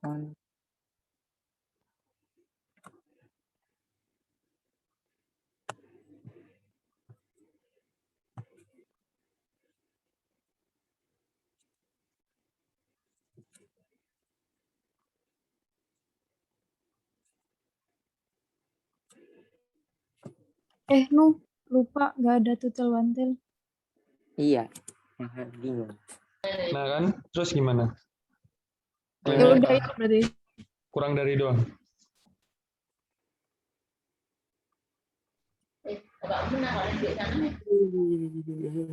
On. Nu, lupa gak ada tutel wantel. Iya. Bingung. Nah kan, terus gimana? Ya udah itu berarti. Kurang dari doang.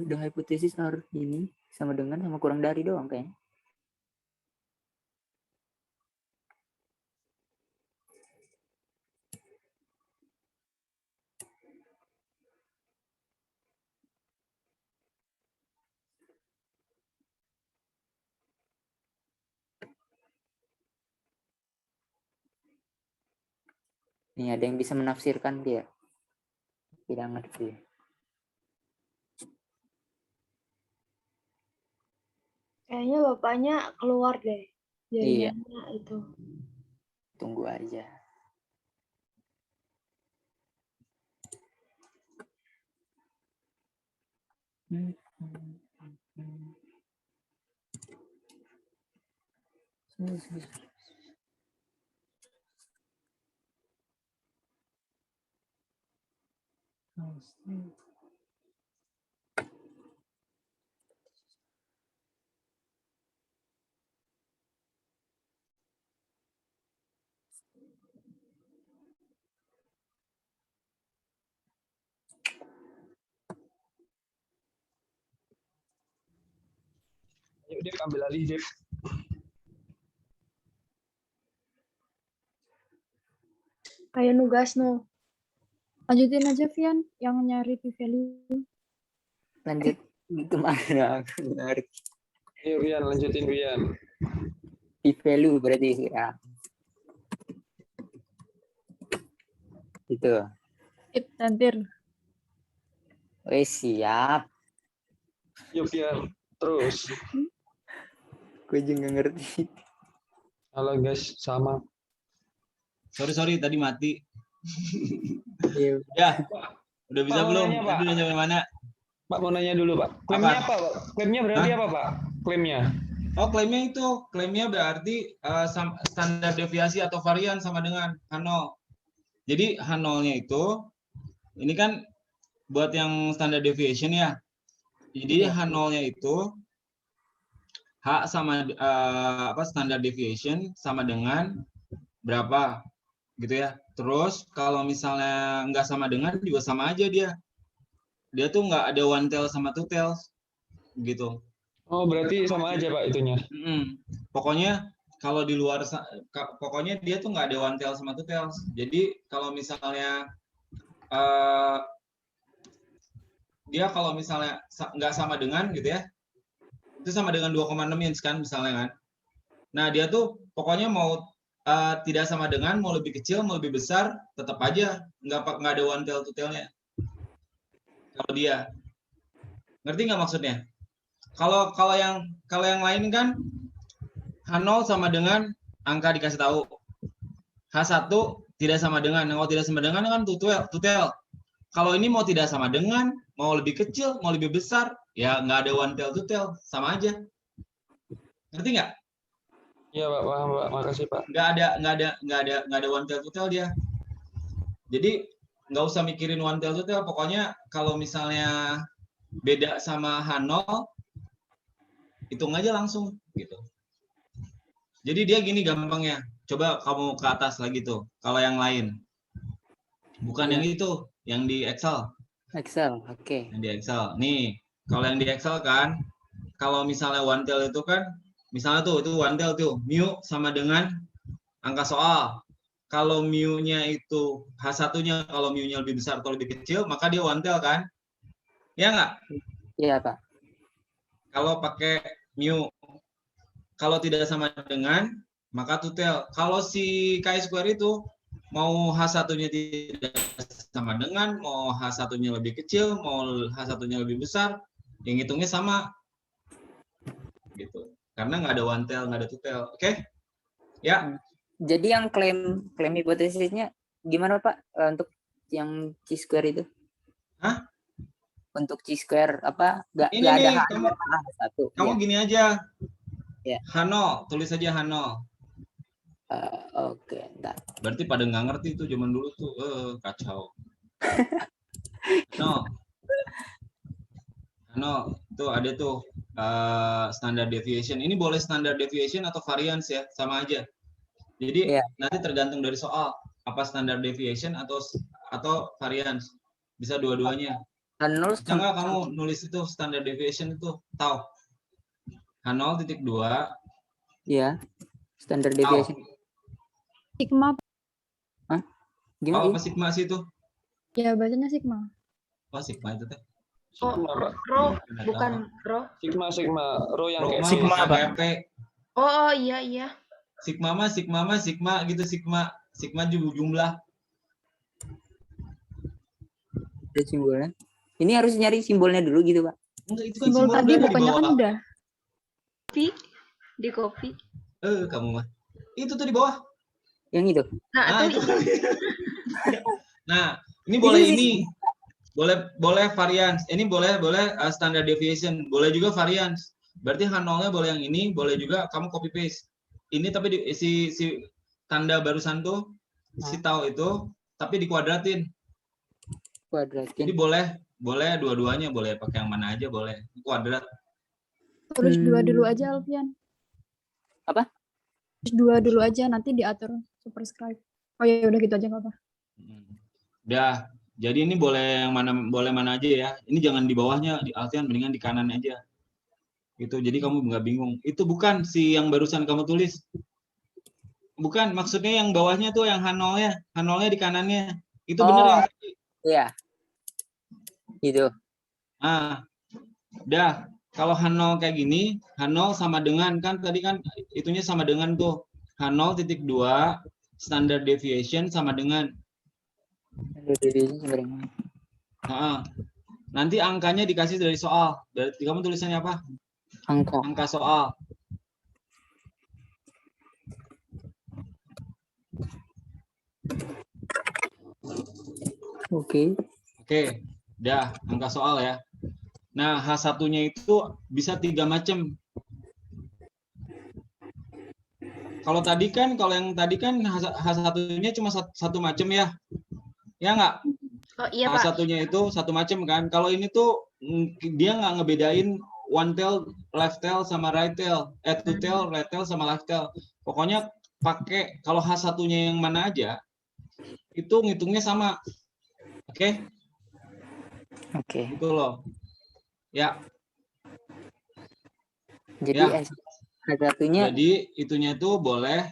Udah hipotesis harus ini sama dengan sama kurang dari doang kayaknya. Nih ada yang bisa menafsirkan dia. Tidak ngerti. Kayaknya bapaknya keluar deh. Jaringannya itu. Tunggu aja. Ayo Dep, ambil alih Dep. Kayak nugas no. Lanjutin aja Vian yang nyari p-value. Lanjut kemana? Menarik. Ayo Rian, lanjutin Rian. P-value berarti ya. Itu. Tip tantir. Wes siap. Yuk Rian, terus. Gue juga ngerti. Halo guys, sama. Sorry, tadi mati. Iya. Ya, udah bisa Pak, mau belum? nanya, Pak. Tadi udah sampai mana? Pak mau nanya dulu Pak. Klaimnya apa Pak? Klaimnya berarti apa Pak? Klaimnya? Oh, klaimnya berarti standar deviasi atau varian sama dengan H0. Jadi H0-nya itu, ini kan buat yang standar deviation ya. Jadi H0-nya itu H sama standar deviation sama dengan berapa gitu ya. Terus kalau misalnya nggak sama dengan juga sama aja dia. Dia tuh nggak ada one tail sama two tails gitu. Oh berarti sama aja Pak itunya. Pokoknya kalau di luar, pokoknya dia tuh nggak ada one tail sama two tails. Jadi kalau misalnya dia kalau misalnya nggak sama dengan gitu ya, itu sama dengan 2,6 inch kan misalnya kan. Nah dia tuh pokoknya mau tidak sama dengan, mau lebih kecil, mau lebih besar, tetap aja nggak ada one tail two tailnya. Kalau dia, ngerti nggak maksudnya? Kalau yang lain kan H0 sama dengan angka dikasih tahu. H1 tidak sama dengan. Kalau tidak sama dengan kan two tail. Kalau ini mau tidak sama dengan, mau lebih kecil, mau lebih besar, ya nggak ada one tail two tail, sama aja. Ngerti nggak? Iya Pak, paham Pak. Makasih Pak. Nggak ada one tail two tail dia. Jadi nggak usah mikirin one tail two tail. Pokoknya kalau misalnya beda sama H0, hitung aja langsung gitu. Jadi dia gini gampangnya. Coba kamu ke atas lagi tuh. Kalau yang lain, bukan yang itu, yang di Excel. Excel, oke. Yang di Excel. Nih, kalau yang di Excel kan, kalau misalnya one tail itu kan, misalnya tuh itu one tail tuh, mu sama dengan angka soal. Kalau mu-nya itu H1-nya, kalau mu-nya lebih besar atau lebih kecil, maka dia one tail kan? Ya nggak? Iya Pak. Kalau pakai mu. Kalau tidak sama dengan, maka two tail. Kalau si chi-square itu mau H1-nya tidak sama dengan, mau H1-nya lebih kecil, mau H1-nya lebih besar, yang hitungnya sama. Gitu. Karena nggak ada one tail, nggak ada two tail. Oke? Ya, Jadi yang klaim hipotesisnya gimana Pak? Untuk yang chi-square itu? Hah? Untuk chi-square apa? Ini Nggak ada nih, H-nya, satu. kamu Iya. gini aja. Ya. H0, tulis aja H0. Oke, entar. Berarti pada nggak ngerti tuh zaman dulu tuh, kacau. No, tuh ada tuh standard deviation. Ini boleh standard deviation atau variance ya, sama aja. Jadi nanti tergantung dari soal apa standard deviation atau variance. Bisa dua-duanya. H0 Bisa nggak kamu nulis itu standard deviation itu tahu? H0.2. Ya, standard deviation. Sigma. Hah? Oh, Gimana? apa sigma sih itu? Ya, bacanya sigma. Oh, sigma itu teh. Sigma, Pak. Rho, bukan Rho. Sigma, Rho yang kayak Sigma, Pak. kayak P. Oh, iya. Sigma gitu, sigma jumlah. Ada simbolnya. Ini harus nyari simbolnya dulu gitu, Pak. Enggak, itu kan Simbol tadi udah ada di bukannya kan bawah. udah. Di kopi. Kamu mah. Itu tuh di bawah. Yang itu. Nah, itu. itu. Nah, ini boleh ini. Boleh variance. Ini boleh standard deviation, boleh juga variance. Berarti H0-nya boleh yang ini, boleh juga kamu copy paste. Ini tapi si tanda barusan tuh si tau itu tapi dikuadratin. Jadi boleh dua-duanya, boleh pakai yang mana aja boleh. Kuadrat. Tulis 2 dulu aja, Alfian. Apa? Tulis 2 dulu aja, nanti diatur superscribe. Oh ya udah gitu aja nggak apa. Udah. Jadi ini boleh yang mana aja ya. Ini jangan di bawahnya, di Alfian mendingan di kanan aja. Gitu. Jadi kamu nggak bingung. Itu bukan si yang barusan kamu tulis. Bukan, maksudnya yang bawahnya tuh yang H0-nya. H0-nya di kanannya. Itu bener yang tadi. Iya. Gitu. Udah. Kalau H0 kayak gini, H0 sama dengan kan tadi kan itunya sama dengan tuh. H0.2 standard deviation sama dengan nanti angkanya dikasih dari soal. Berarti kamu tulisannya apa? Angka soal. Oke. Udah, angka soal ya. Nah, H1-nya itu bisa 3 macam. Kalau yang tadi kan H1-nya cuma satu macam ya. Ya nggak? Oh, iya, Pak. H1-nya itu satu macam kan. Kalau ini tuh dia nggak ngebedain one tail, left tail sama right tail. Two tail, right tail sama left tail. Pokoknya pakai kalau H1-nya yang mana aja itu ngitungnya sama. Oke? Itu loh. Ya. Jadi H1-nya Jadi itunya tuh boleh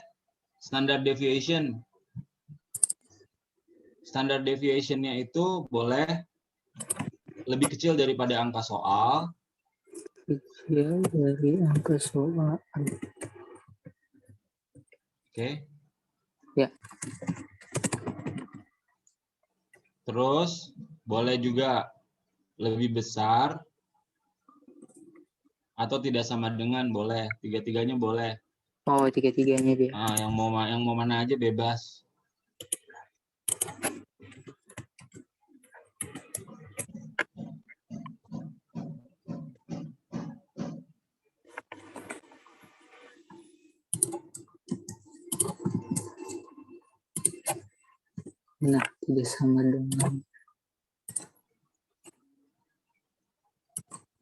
standard deviation. Standard deviation-nya itu boleh lebih kecil daripada angka soal. Kecil dari angka soal. Oke. Ya. Terus boleh juga lebih besar atau tidak sama dengan, boleh. Tiga-tiganya boleh. Oh, tiga-tiganya dia. Yang mau mana aja bebas. Nah, tidak sama dengan.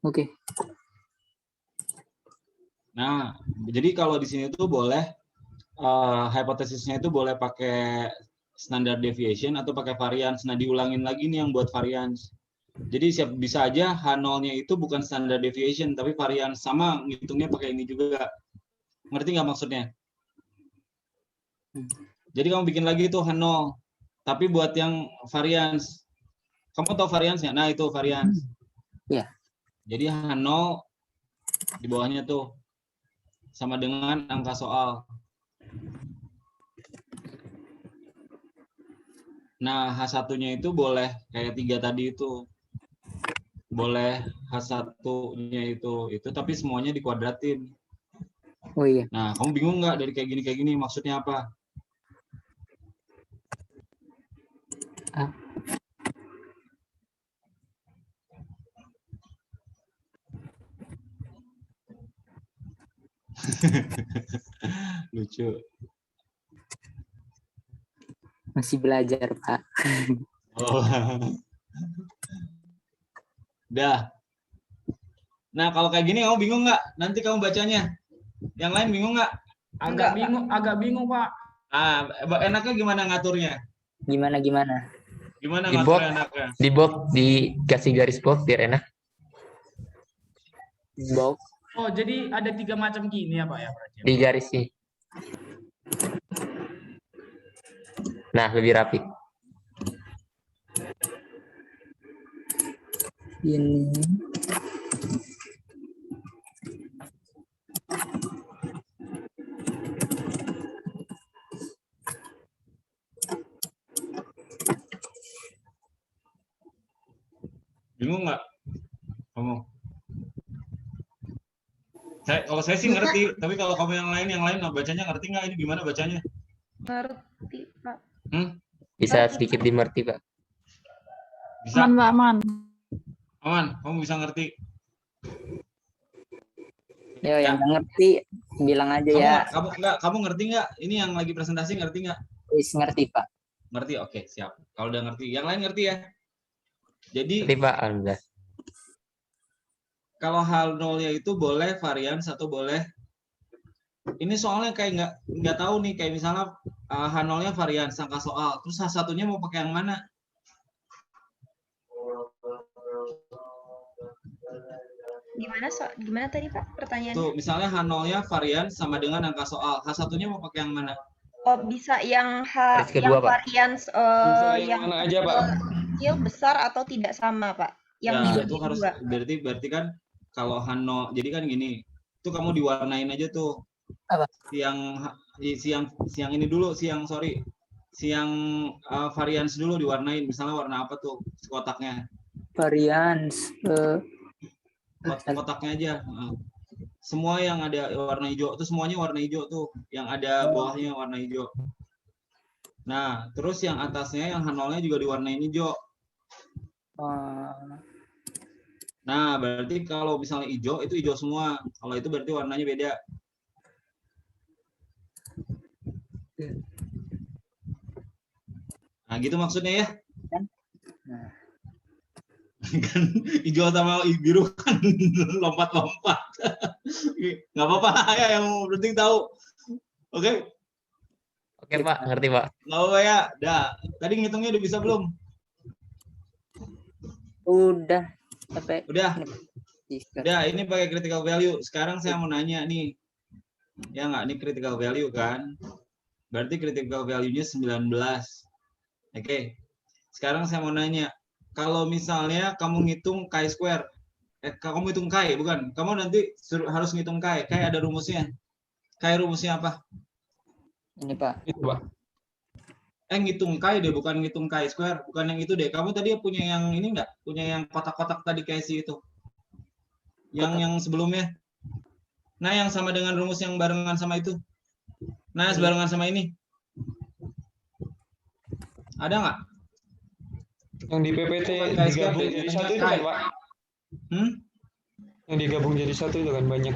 Oke. Nah, jadi kalau di sini tuh boleh hipotesisnya itu boleh pakai standard deviation atau pakai variance. Nah, diulangin lagi nih yang buat variance. Jadi bisa aja H0-nya itu bukan standard deviation tapi variance, sama ngitungnya pakai ini juga. Ngerti nggak maksudnya? Jadi kamu bikin lagi itu H0, tapi buat yang variance. Kamu tahu variance nggak? Nah, itu variance. Ya. Jadi H0 di bawahnya tuh sama dengan angka soal. Nah, H1-nya itu boleh kayak 3 tadi itu. Boleh H1-nya itu tapi semuanya dikuadratin. Oh iya. Nah, kamu bingung nggak dari kayak gini maksudnya apa? Ah. Lucu. Masih belajar, Pak. Oh. Dah. Nah, kalau kayak gini kamu bingung nggak? Nanti kamu bacanya. Yang lain bingung nggak? Enggak, Agak bingung, Pak. Ah, enaknya gimana ngaturnya? Gimana? Gimana Di ngaturnya box, enaknya? di box dikasih garis box biar enak. Box. Oh, jadi ada 3 macam gini ya, Pak ya berarti. Di garis sih. Nah, lebih rapi. Ini. Bingung nggak kamu? Kalau saya sih ngerti, tapi kalau kamu yang lain bacanya ngerti nggak? Ini gimana bacanya? Ngerti, Pak. Bisa sedikit dimengerti, Pak. Bisa? Aman, Pak, aman. Aman? Kamu bisa ngerti? Yo, yang ngerti bilang aja ya. Kamu ngerti nggak? Ini yang lagi presentasi ngerti nggak? Wis ngerti, Pak. Ngerti? Oke, siap. Kalau udah ngerti, yang lain ngerti ya? Jadi Ngerti, Pak. Alhamdulillah. kalau hal nolnya itu boleh varian atau boleh. Ini soalnya kayak nggak tahu nih, kayak misalnya H0-nya varian sangka soal, terus H1-nya mau pakai yang mana? Gimana tadi, Pak, pertanyaannya? Tuh, misalnya H0-nya varian sama dengan angka soal, H1-nya mau pakai yang mana? Oh, bisa yang Garis kedua, yang Pak. varian Bisa yang mana aja, Pak? kecil, besar atau tidak sama, Pak? Yang Ya, dibagi itu harus dua. berarti kan kalau H0, jadi kan gini, itu kamu diwarnain aja tuh. Apa? Siang ini dulu, siang varians dulu diwarnain. Misalnya warna apa tuh kotaknya? Varians. Kotaknya aja. Semua yang ada warna hijau itu semuanya warna hijau tuh. Yang ada bawahnya warna hijau. Nah, terus yang atasnya yang H0-nya juga diwarnain hijau. Nah, berarti kalau misalnya hijau itu hijau semua. Kalau itu berarti warnanya beda. Nah, gitu maksudnya ya. Kan hijau sama biru kan lompat-lompat. Nggak apa-apa ya, yang penting tahu. Oke? Oke, Pak. Ngerti, Pak. Nggak apa-apa ya. Dah. Tadi ngitungnya udah bisa belum? Udah. Sampai. Udah. Udah, ini pakai critical value. Sekarang saya mau nanya nih. Ya nggak, ini critical value kan? Berarti critical value-nya 19. Oke. Sekarang saya mau nanya. Kalau misalnya kamu ngitung chi-square. Kamu hitung chi, bukan? Kamu nanti harus ngitung chi. Chi ada rumusnya. Chi rumusnya apa? Ini, Pak. Itu, Pak. Ngitung chi deh, bukan ngitung chi-square. Bukan yang itu deh. Kamu tadi punya yang ini nggak? Punya yang kotak-kotak tadi kayak si itu? Yang sebelumnya? Nah, yang sama dengan rumus yang barengan sama itu. Nah, sebarengan sama ini. Ada nggak? Yang di PPT digabung jadi satu itu kan, Pak? Yang digabung jadi satu itu kan banyak.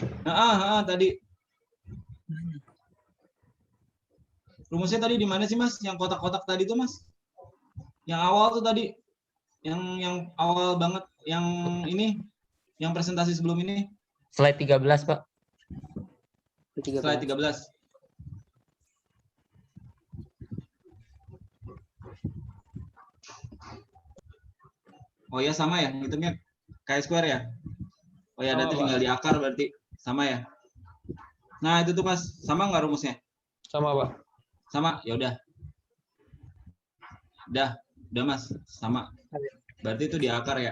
Tadi. Rumusnya tadi di mana sih, Mas? Yang kotak-kotak tadi tuh, Mas? Yang awal tuh tadi. Yang awal banget, yang ini, yang presentasi sebelum ini. Slide 13, Pak. Slide 13. Oh ya, sama ya, hitungnya chi-square ya. Oh ya, nanti tinggal di akar berarti sama ya. Nah, itu tuh Mas, sama nggak rumusnya? Sama, Pak. Sama, ya udah. Udah Mas, sama. Berarti itu di akar ya.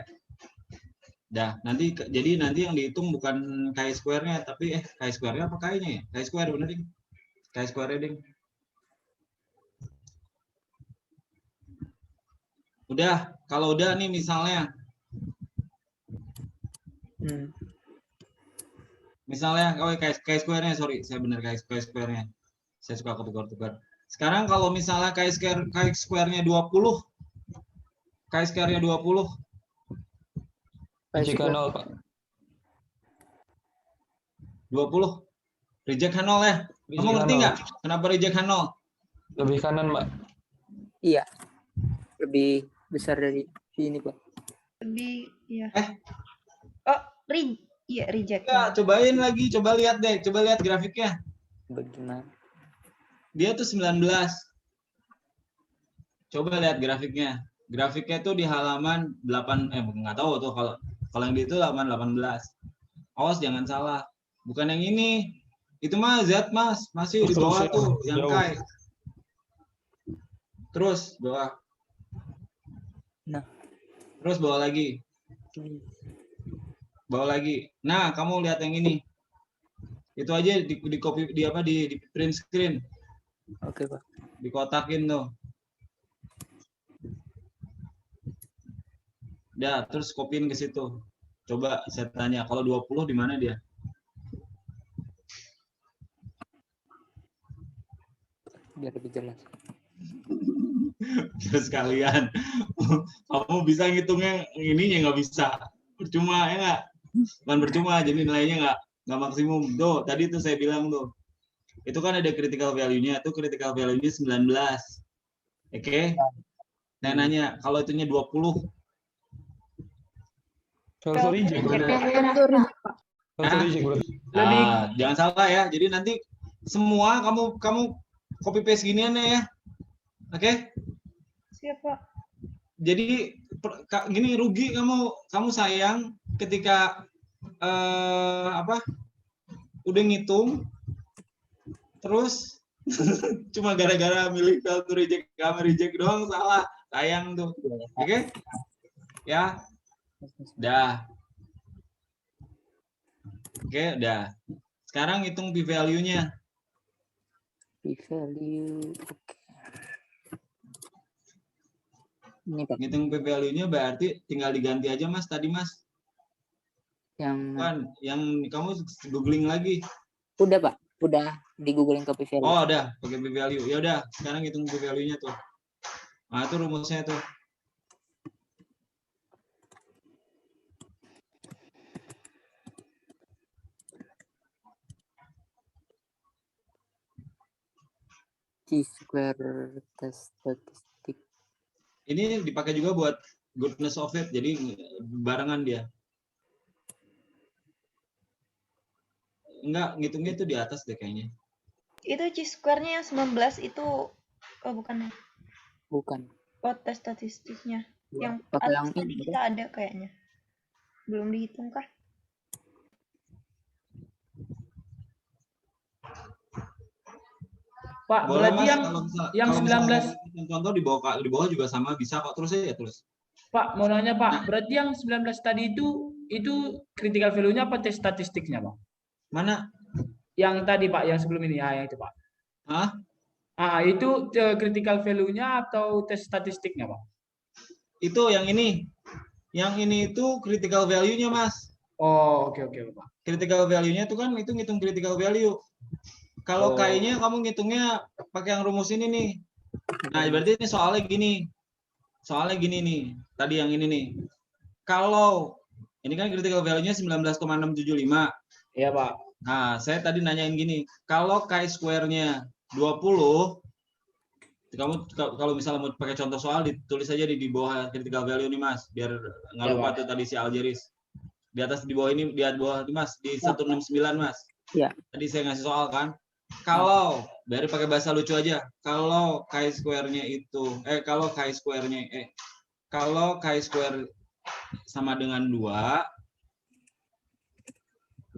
Dah, jadi nanti yang dihitung bukan chi-square-nya, tapi chi-square-nya apa chi-nya ya? Chi-square bener ding. Chi-square-nya ding. Udah, kalau udah nih misalnya Misalnya, chi-square-nya, sorry, saya benar chi-square-nya. Saya suka ketukar-tukar. Sekarang kalau misalnya chi-square-nya 20, chi-square-nya 20, Jika 0 Pak. 20, reject H0 ya. Kamu Reject ngerti H0. nggak kenapa reject H0? Lebih kanan Pak. Iya. Lebih besar dari sini, Pak. Lebih, iya. Eh. Oh, reject. Ya, cobain lagi, coba lihat deh, coba lihat grafiknya. Bagaimana? Dia tuh 19. Coba lihat grafiknya. Grafiknya tuh di halaman 8, nggak tahu tuh kalau yang di itu halaman 18. Awas jangan salah. Bukan yang ini. Itu mah Z, Mas. Masih di bawah tuh yang jauh. Kai. Terus bawah. Nah. Terus bawah lagi. Bawah lagi. Nah, kamu lihat yang ini. Itu aja di copy di print screen. Oke, Pak. Dikotakin tuh. Udah, terus copyin ke situ. Coba saya tanya, kalau 20 di mana dia? Biar lebih jelas. Terus kalian, kamu bisa ngitungnya ininya nggak bisa. Percuma ya nggak? Bukan percuma, jadi nilainya nggak maksimum. Tuh, tadi tuh saya bilang tuh. Itu kan ada critical value-nya, tuh critical value-nya 19. Oke? Saya nanya, kalau itunya 20, Sorry, reject berarti. jangan salah ya. Jadi nanti semua kamu copy paste ginian ya. Oke? Siapa? Jadi gini, rugi kamu sayang ketika udah ngitung terus cuma gara-gara milih fail to reject sama reject doang salah, sayang tuh. Oke? Ya. Dah. Oke, udah. Sekarang hitung p-value-nya. P-value. Oke. Ini, Pak. Ngitung p-value-nya berarti tinggal diganti aja, Mas, tadi, Mas. Yang kamu googling lagi. Udah, Pak. Udah di googling ke p-value. Oh, udah, pakai p-value. Ya udah, sekarang hitung p-value-nya tuh. Nah, itu rumusnya tuh. Chi-square test statistik. Ini dipakai juga buat goodness of it, jadi barengan dia. Enggak, ngitungnya itu di atas deh kayaknya. Itu chi-square-nya yang 19 itu, oh bukan ya? Bukan. Oh, tes statistiknya. Yang Pakai atas yang tadi ini, kita ada kayaknya. Belum dihitung kah? Pak, Boleh, berarti Mas, yang kalau 19 contoh di bawah juga sama, bisa kok, terus aja terus. Pak, mau nanya Pak, berarti yang 19 tadi itu critical value-nya apa tes statistiknya, Pak? Mana? Yang tadi Pak, yang sebelum ini, yang itu Pak. Hah? Itu critical value-nya atau tes statistiknya, Pak? Itu yang ini. Yang ini itu critical value-nya, Mas. Oh, oke Pak. Critical value-nya itu kan itu ngitung critical value. Kalau kayaknya kamu ngitungnya pakai yang rumus ini nih. Nah, berarti ini soalnya gini. Soalnya gini nih. Tadi yang ini nih. Kalau ini kan critical value-nya 19,675. Iya, Pak. Nah, saya tadi nanyain gini. Kalau chi-square-nya 20, kamu kalau misalnya mau pakai contoh soal ditulis aja di bawah critical value nih, Mas, biar nggak lupa tuh tadi si algeris. Di atas di bawah ini, di bawah nih, Mas, di 169, Mas. Iya. Tadi saya ngasih soal kan. Kalau biar pakai bahasa lucu aja. Kalau chi-square-nya itu kalau chi-square sama dengan 2,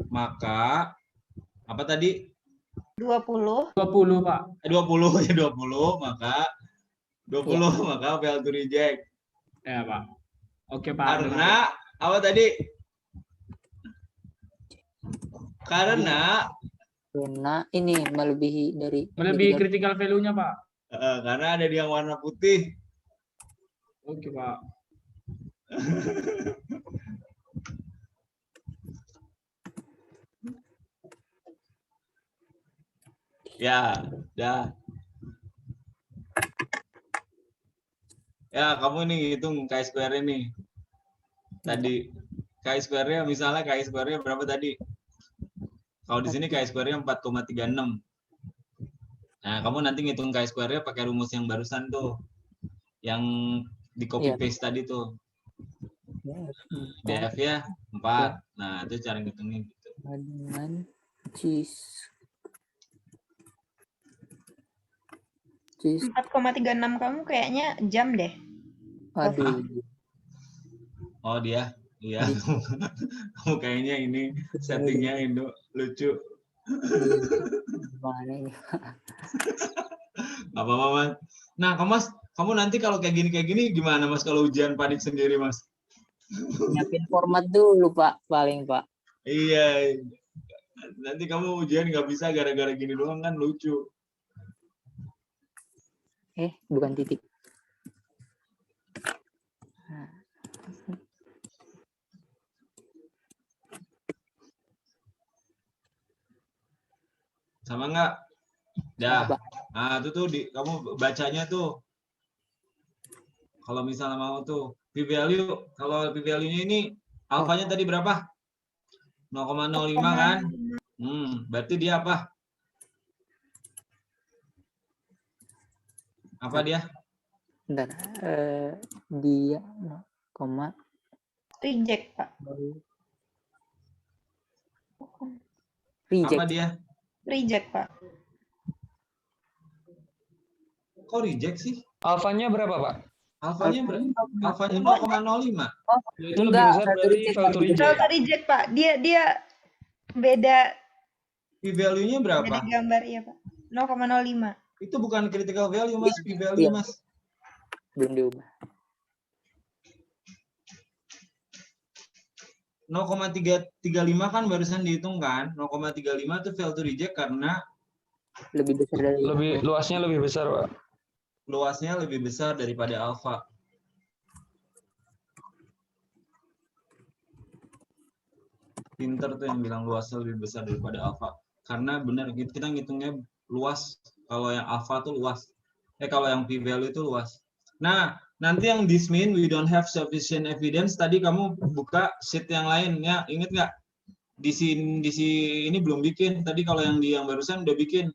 maka apa tadi? 20. 20, Pak. 20 ya 20, maka 20 maka fail to reject. Ya, Pak. Oke, Pak. Karena apa tadi? Karena ini melebihi critical value-nya, Pak. Karena ada yang warna putih. Oke, Pak. Ya, dah. Ya, kamu ini hitung chi-square ini. Tadi chi-square-nya misalnya chi-square-nya berapa tadi? Kalau di sini chi-square-nya 4,36. Nah, kamu nanti ngitung chi-square-nya pakai rumus yang barusan tuh. Yang di copy Iya. paste tadi tuh. Empat DF ya 4. Nah, itu cara ngitungnya gitu. dengan cheese 4,36 kamu kayaknya jam deh. aduh Oh, dia. Iya. Kamu kayaknya ini settingnya Indo lucu. mana ini Gak apa-apa, Mas. Nah, kamu nanti kalau kayak gini gimana, Mas? Kalau ujian panik sendiri, Mas? nyiapin format dulu Pak paling Pak. Iya. Nanti kamu ujian nggak bisa gara-gara gini doang kan lucu. Bukan titik. Sama nggak? Dah. Apa? Nah, itu tuh kamu bacanya tuh. Kalau misalnya mau tuh p-value, kalau p-value-nya ini alfanya tadi berapa? 0,05 kan? Berarti dia apa? Apa dia? Bentar. Dia koma Reject, Pak. reject. Apa dia? Reject, Pak. Kok reject sih? Alfanya berapa, Pak? Alfanya 0,05. Itu lebih Enggak, besar berarti fail to reject. Auto reject, Pak. Dia beda P-value-nya berapa? beda gambar ya, Pak. 0,05. Itu bukan critical value, Mas. P-value, Iya. Mas. Belum diubah. 0,335 kan barusan dihitung kan? 0,35 itu fail to reject karena Lebih besar dari Luasnya lebih besar, Pak. luasnya lebih besar daripada alfa. Pinter tuh yang bilang luasnya lebih besar daripada alfa. Karena benar kita ngitungnya luas. Kalau yang alfa tuh luas. Kalau yang p-value itu luas. Nah, nanti yang this mean we don't have sufficient evidence. Tadi kamu buka sheet yang lain ya, inget nggak? Di sini ini belum bikin. Tadi kalau yang barusan udah bikin.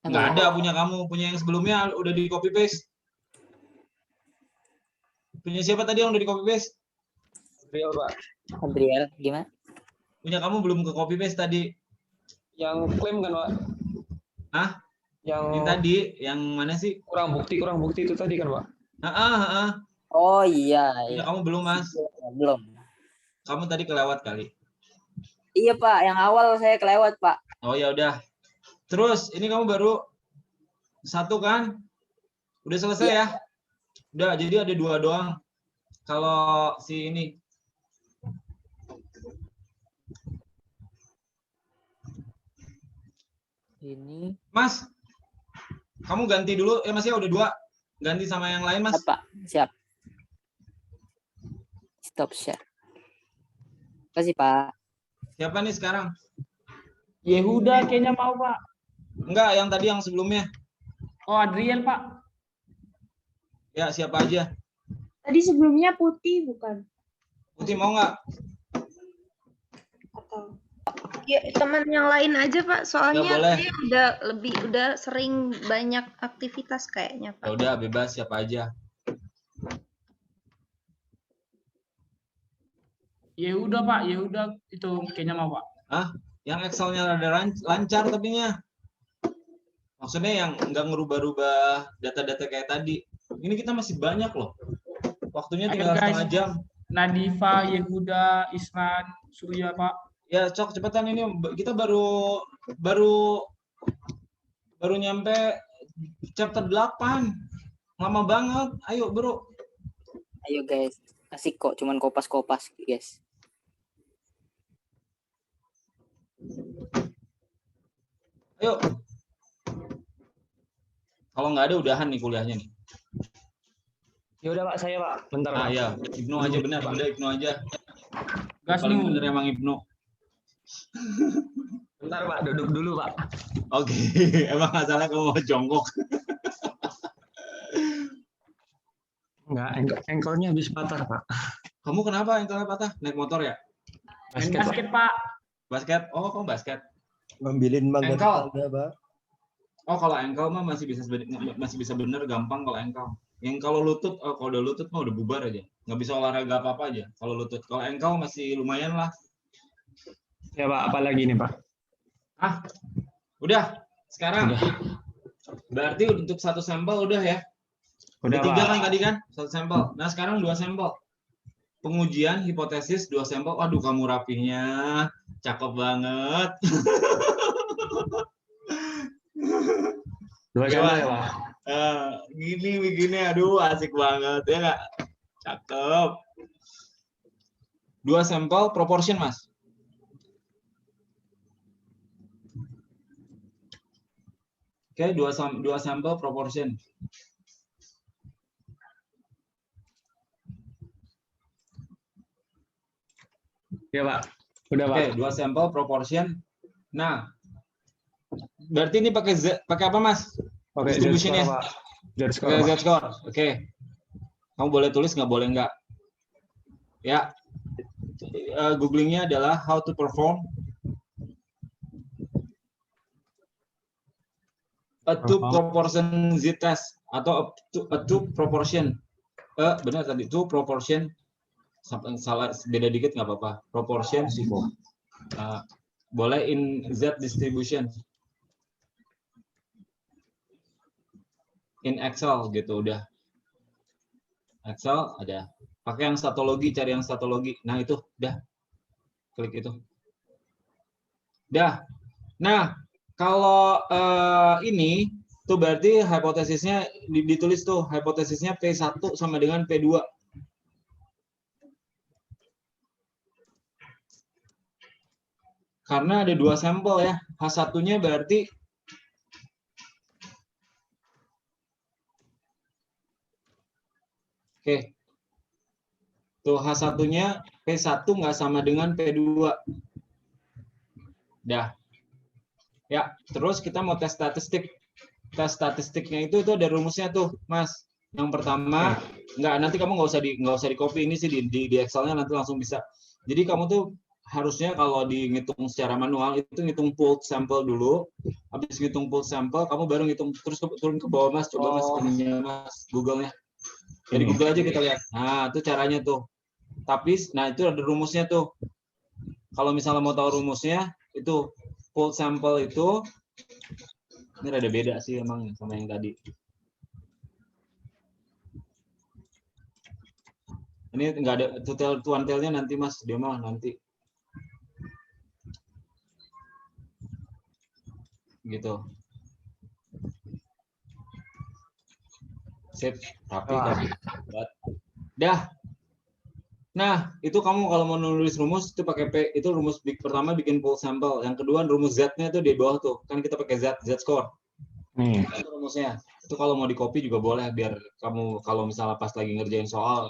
Nggak ada punya kamu. Punya yang sebelumnya udah di copy paste. Punya siapa tadi yang udah di copy paste? Real, Pak. Adriel gimana? Punya kamu belum ke copy paste tadi. Yang klaim kan, Pak? Hah? Yang Yang tadi, yang mana sih? kurang bukti itu tadi kan, Pak? Oh iya. Punya kamu belum, Mas? Belum. Kamu tadi kelewat kali. Iya Pak, yang awal saya kelewat Pak. Oh ya udah. Terus ini kamu baru satu kan? Udah selesai ya? Udah, jadi ada 2 doang. Kalau si ini. Ini Mas, kamu ganti dulu. Mas ya udah 2. Ganti sama yang lain, Mas. apa? Siap. Stop share. Kasih Pak. Siapa nih sekarang? Yehuda kayaknya mau, Pak. Enggak, yang tadi yang sebelumnya. Oh, Adriel, Pak. Ya, siapa aja? Tadi sebelumnya Putih bukan? Putih mau nggak? Atau Ya, teman yang lain aja, Pak. Soalnya Nggak boleh. dia udah sering banyak aktivitas kayaknya, Ya Pak. udah, bebas siapa aja. Yehuda, Pak. Yehuda itu kayaknya mau, Pak. Yang Excel-nya rada lancar tapinya. Maksudnya yang nggak ngerubah-rubah data-data kayak tadi. Ini kita masih banyak loh. Waktunya Ayo, tinggal guys. setengah jam. Nadifa, Yehuda, Isran, Surya, Pak. Ya, Cok, cepetan ini kita baru nyampe chapter 8. Lama banget. Ayo, Bro. Ayo guys. Asik kok, cuman kopas-kopas guys. Ayo. Kalau nggak ada udahan nih kuliahnya nih. Ya udah, Pak, saya, Pak. Bentar, Nah, Pak. ya, Ibnu aja benar. Udah Ibnu aja. Gas Paling nu. bener emang Ibnu. Bentar Pak, duduk dulu Pak. Oke, emang asalnya kamu mau jongkok. Enggak, engkelnya habis patah Pak. Kamu kenapa ankle patah? Naik motor ya? Main Basket, Pak. basket, Pak. Basket? Oh, kamu basket. Ngambilin mangga Engkau. tetangga, Pak. Oh, kalau ankle mah masih bisa bener, gampang kalau ankle. Yang kalau lutut, oh, kalau udah lutut mah udah bubar aja. Nggak bisa olahraga apa-apa aja. Kalau lutut, kalau ankle masih lumayan lah. Ya Pak, apalagi nih Pak? Ah, udah. Sekarang Udah. berarti untuk satu sampel udah ya. Udah Tiga Pak. kan tadi kan, satu sampel. Nah sekarang 2 sampel. Pengujian hipotesis 2 sampel. Waduh kamu rapinya, cakep banget. 2 sampel ya Pak. Gini begini, aduh asik banget ya nggak? Cakep. 2 sampel proportion mas. Oke, 2 sampel proportion. Ya Pak. Udah Pak. Oke, 2 sampel proportion. Nah, berarti ini pakai apa mas? Oke, Distributionnya. Z-score, Pak. Z-score, Oke, Pak. Z-score. Oke. Kamu boleh tulis, nggak boleh nggak. Ya. Googlingnya adalah how to perform a two proportion Z test atau a two proportion. Benar tadi, two proportion. Salah beda dikit nggak apa-apa. Proportion. Boleh in Z distribution. In Excel gitu udah. Excel ada. Pakai yang statologi, cari yang statologi. Nah itu, dah. Klik itu. Dah. Nah, kalau ini tuh berarti hipotesisnya ditulis tuh, hipotesisnya P1 sama dengan P2. Karena ada 2 sampel ya. H1-nya berarti oke. Tuh H1-nya P1 nggak sama dengan P2. Dah. Ya, terus kita mau tes statistik. Tes statistiknya itu ada rumusnya tuh, Mas. Yang pertama, nanti kamu nggak usah di copy ini sih di Excel-nya nanti langsung bisa. Jadi kamu tuh harusnya kalau ngitung secara manual itu ngitung pooled sample dulu. Habis ngitung pooled sample, kamu baru ngitung terus turun ke bawah, Mas. Coba Mas ininya Mas Google-nya. Dari Google aja kita lihat. Nah, itu caranya tuh. Tapi, nah itu ada rumusnya tuh. Kalau misalnya mau tahu rumusnya, itu pooled sample itu, ini ada beda sih emang sama yang tadi. Ini nggak ada tuan tailnya nanti Mas, dia mah nanti. Gitu. Sip, rapi kan. Dah. Nah, itu kamu kalau mau nulis rumus itu pakai P, itu rumus pertama bikin pool sample, yang kedua rumus Z-nya itu di bawah tuh. Kan kita pakai Z-score. Itu rumusnya. Itu kalau mau di copy juga boleh biar kamu kalau misalnya pas lagi ngerjain soal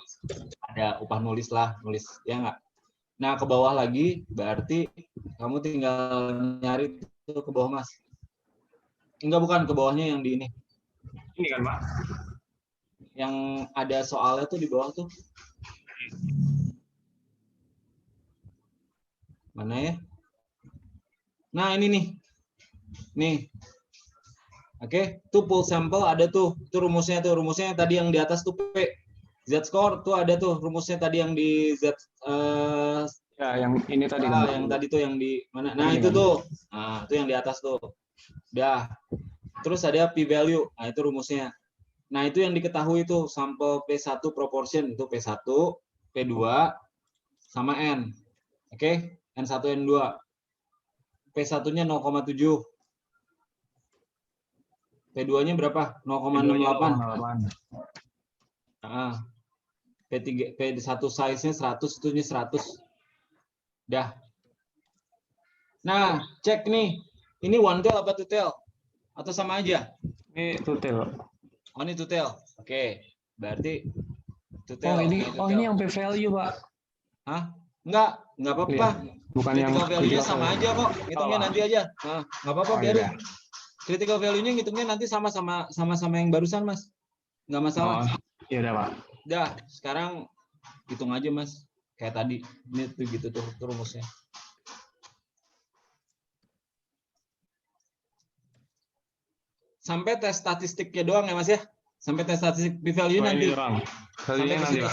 ada upah nulis ya nggak? Nah, ke bawah lagi berarti kamu tinggal nyari itu ke bawah Mas. Enggak, bukan ke bawahnya yang di ini. Ini kan, Pak. Yang ada soalnya tuh di bawah tuh. Mana ya? Nah, ini nih. Nih. Oke, tuh pool sample ada tuh. Itu rumusnya tuh. Rumusnya tadi yang di atas tuh P. Z-score tuh ada tuh rumusnya tadi yang di Z ya, yang ini tadi kan. Yang tadi tuh yang di mana? Nah, itu tuh. Nah, itu yang di atas tuh. Udah. Terus ada p-value. Nah, itu rumusnya. Nah, itu yang diketahui tuh sampel P1 proportion itu P1, P2 sama N. Oke, N1, N2. P1-nya 0,7. P2-nya berapa? 0,68. Nah, P1 size-nya 100, itu 100. Dah. Nah, cek nih. Ini one tail apa two tail? Atau sama aja? Ini two tail. Oh, ini two tail. Oke. Berarti two tail. Oh, ini yang P value, Pak. Hah? Enggak apa-apa. Bukan yang Critical value-nya critical sama value. aja kok. Hitungnya Oh. nanti aja. Nah, nggak apa-apa, Oh, biarin. iya. Critical value-nya ngitungnya nanti sama-sama yang barusan, Mas. Nggak masalah. Oh, iya udah Pak. Udah, sekarang hitung aja, Mas. Kayak tadi. Ini tuh gitu tuh rumusnya. Sampai tes statistiknya doang ya, Mas ya. Sampai tes statistik p-value Oh, nanti. ini doang. Sampai Value-nya ke nanti situ, Pak.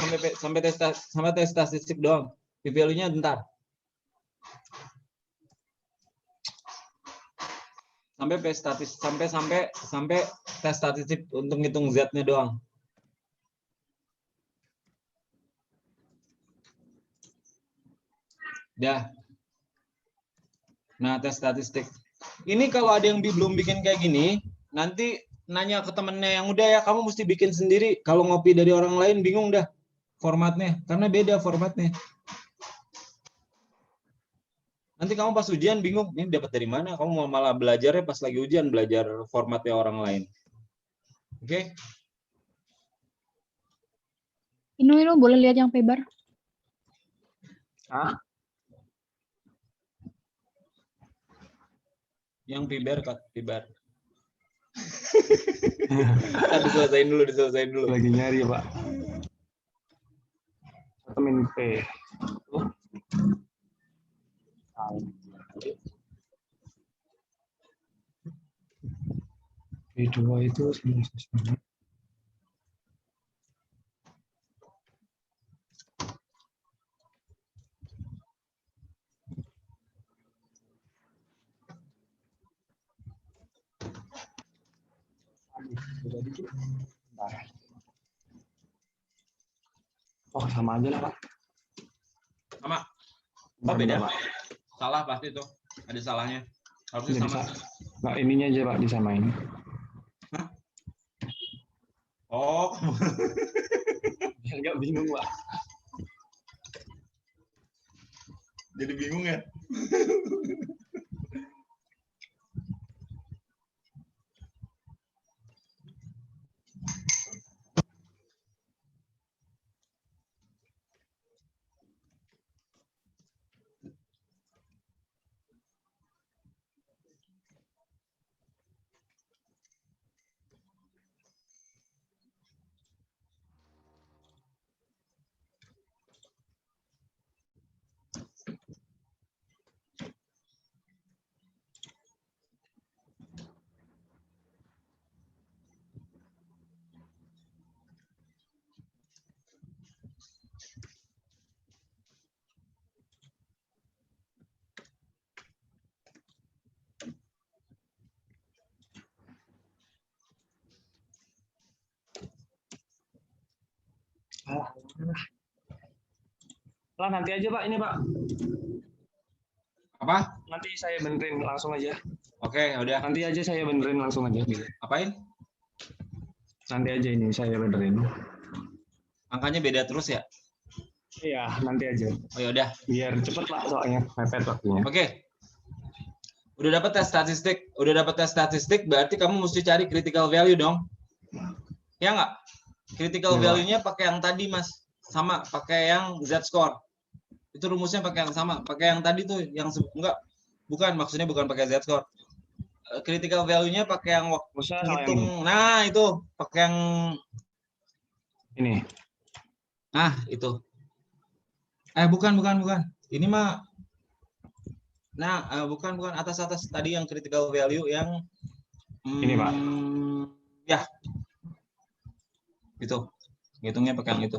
sampai tes statistik doang. P-value-nya bentar. Sampai tes statistik untuk ngitung Z-nya doang. Dah. Nah, tes statistik. Ini kalau ada yang belum bikin kayak gini, nanti nanya ke temennya yang udah ya, kamu mesti bikin sendiri. Kalau ngopi dari orang lain bingung dah formatnya, karena beda formatnya. Nanti kamu pas ujian bingung, ini dapat dari mana? Kamu mau malah belajarnya pas lagi ujian, belajar formatnya orang lain. Oke? Inu boleh lihat yang Pebar? Hah? Yang pibar, Kak, pibar. diselesain dulu. Lagi nyari ya Pak. 1 min P. P2 itu sama. Oh, sama aja lah, Pak. Sama. Oh, beda. Salah pasti tuh. Ada salahnya. Harusnya Jadi, sama. Nah, ininya aja, Pak, disamain. Hah? Oh. Enggak bingung, Pak. Jadi bingung ya? Lah, nanti aja, Pak. Ini, Pak. Apa? Nanti saya benerin langsung aja. Oke, udah. Nanti aja saya benerin langsung aja. Apain? Nanti aja ini saya benerin. Angkanya beda terus ya? Iya, nanti aja. Oh ya udah. Biar cepet, Pak, soalnya mepet waktunya. Oke. Udah dapat tes statistik, berarti kamu mesti cari critical value dong. Ya nggak? Critical Iya, value-nya pakai yang tadi, Mas. Sama, pakai yang Z-score. Itu rumusnya pakai yang sama. Pakai yang tadi tuh, yang enggak. Bukan, maksudnya bukan pakai Z-score. Critical value-nya pakai yang Usah sama hitung. yang Nah, itu. Pakai yang... ini. Nah, itu. Bukan. Ini mah... Nah, bukan. Atas tadi yang critical value yang... Ini, Pak. Ya. Itu. Ngitungnya pakai yang itu.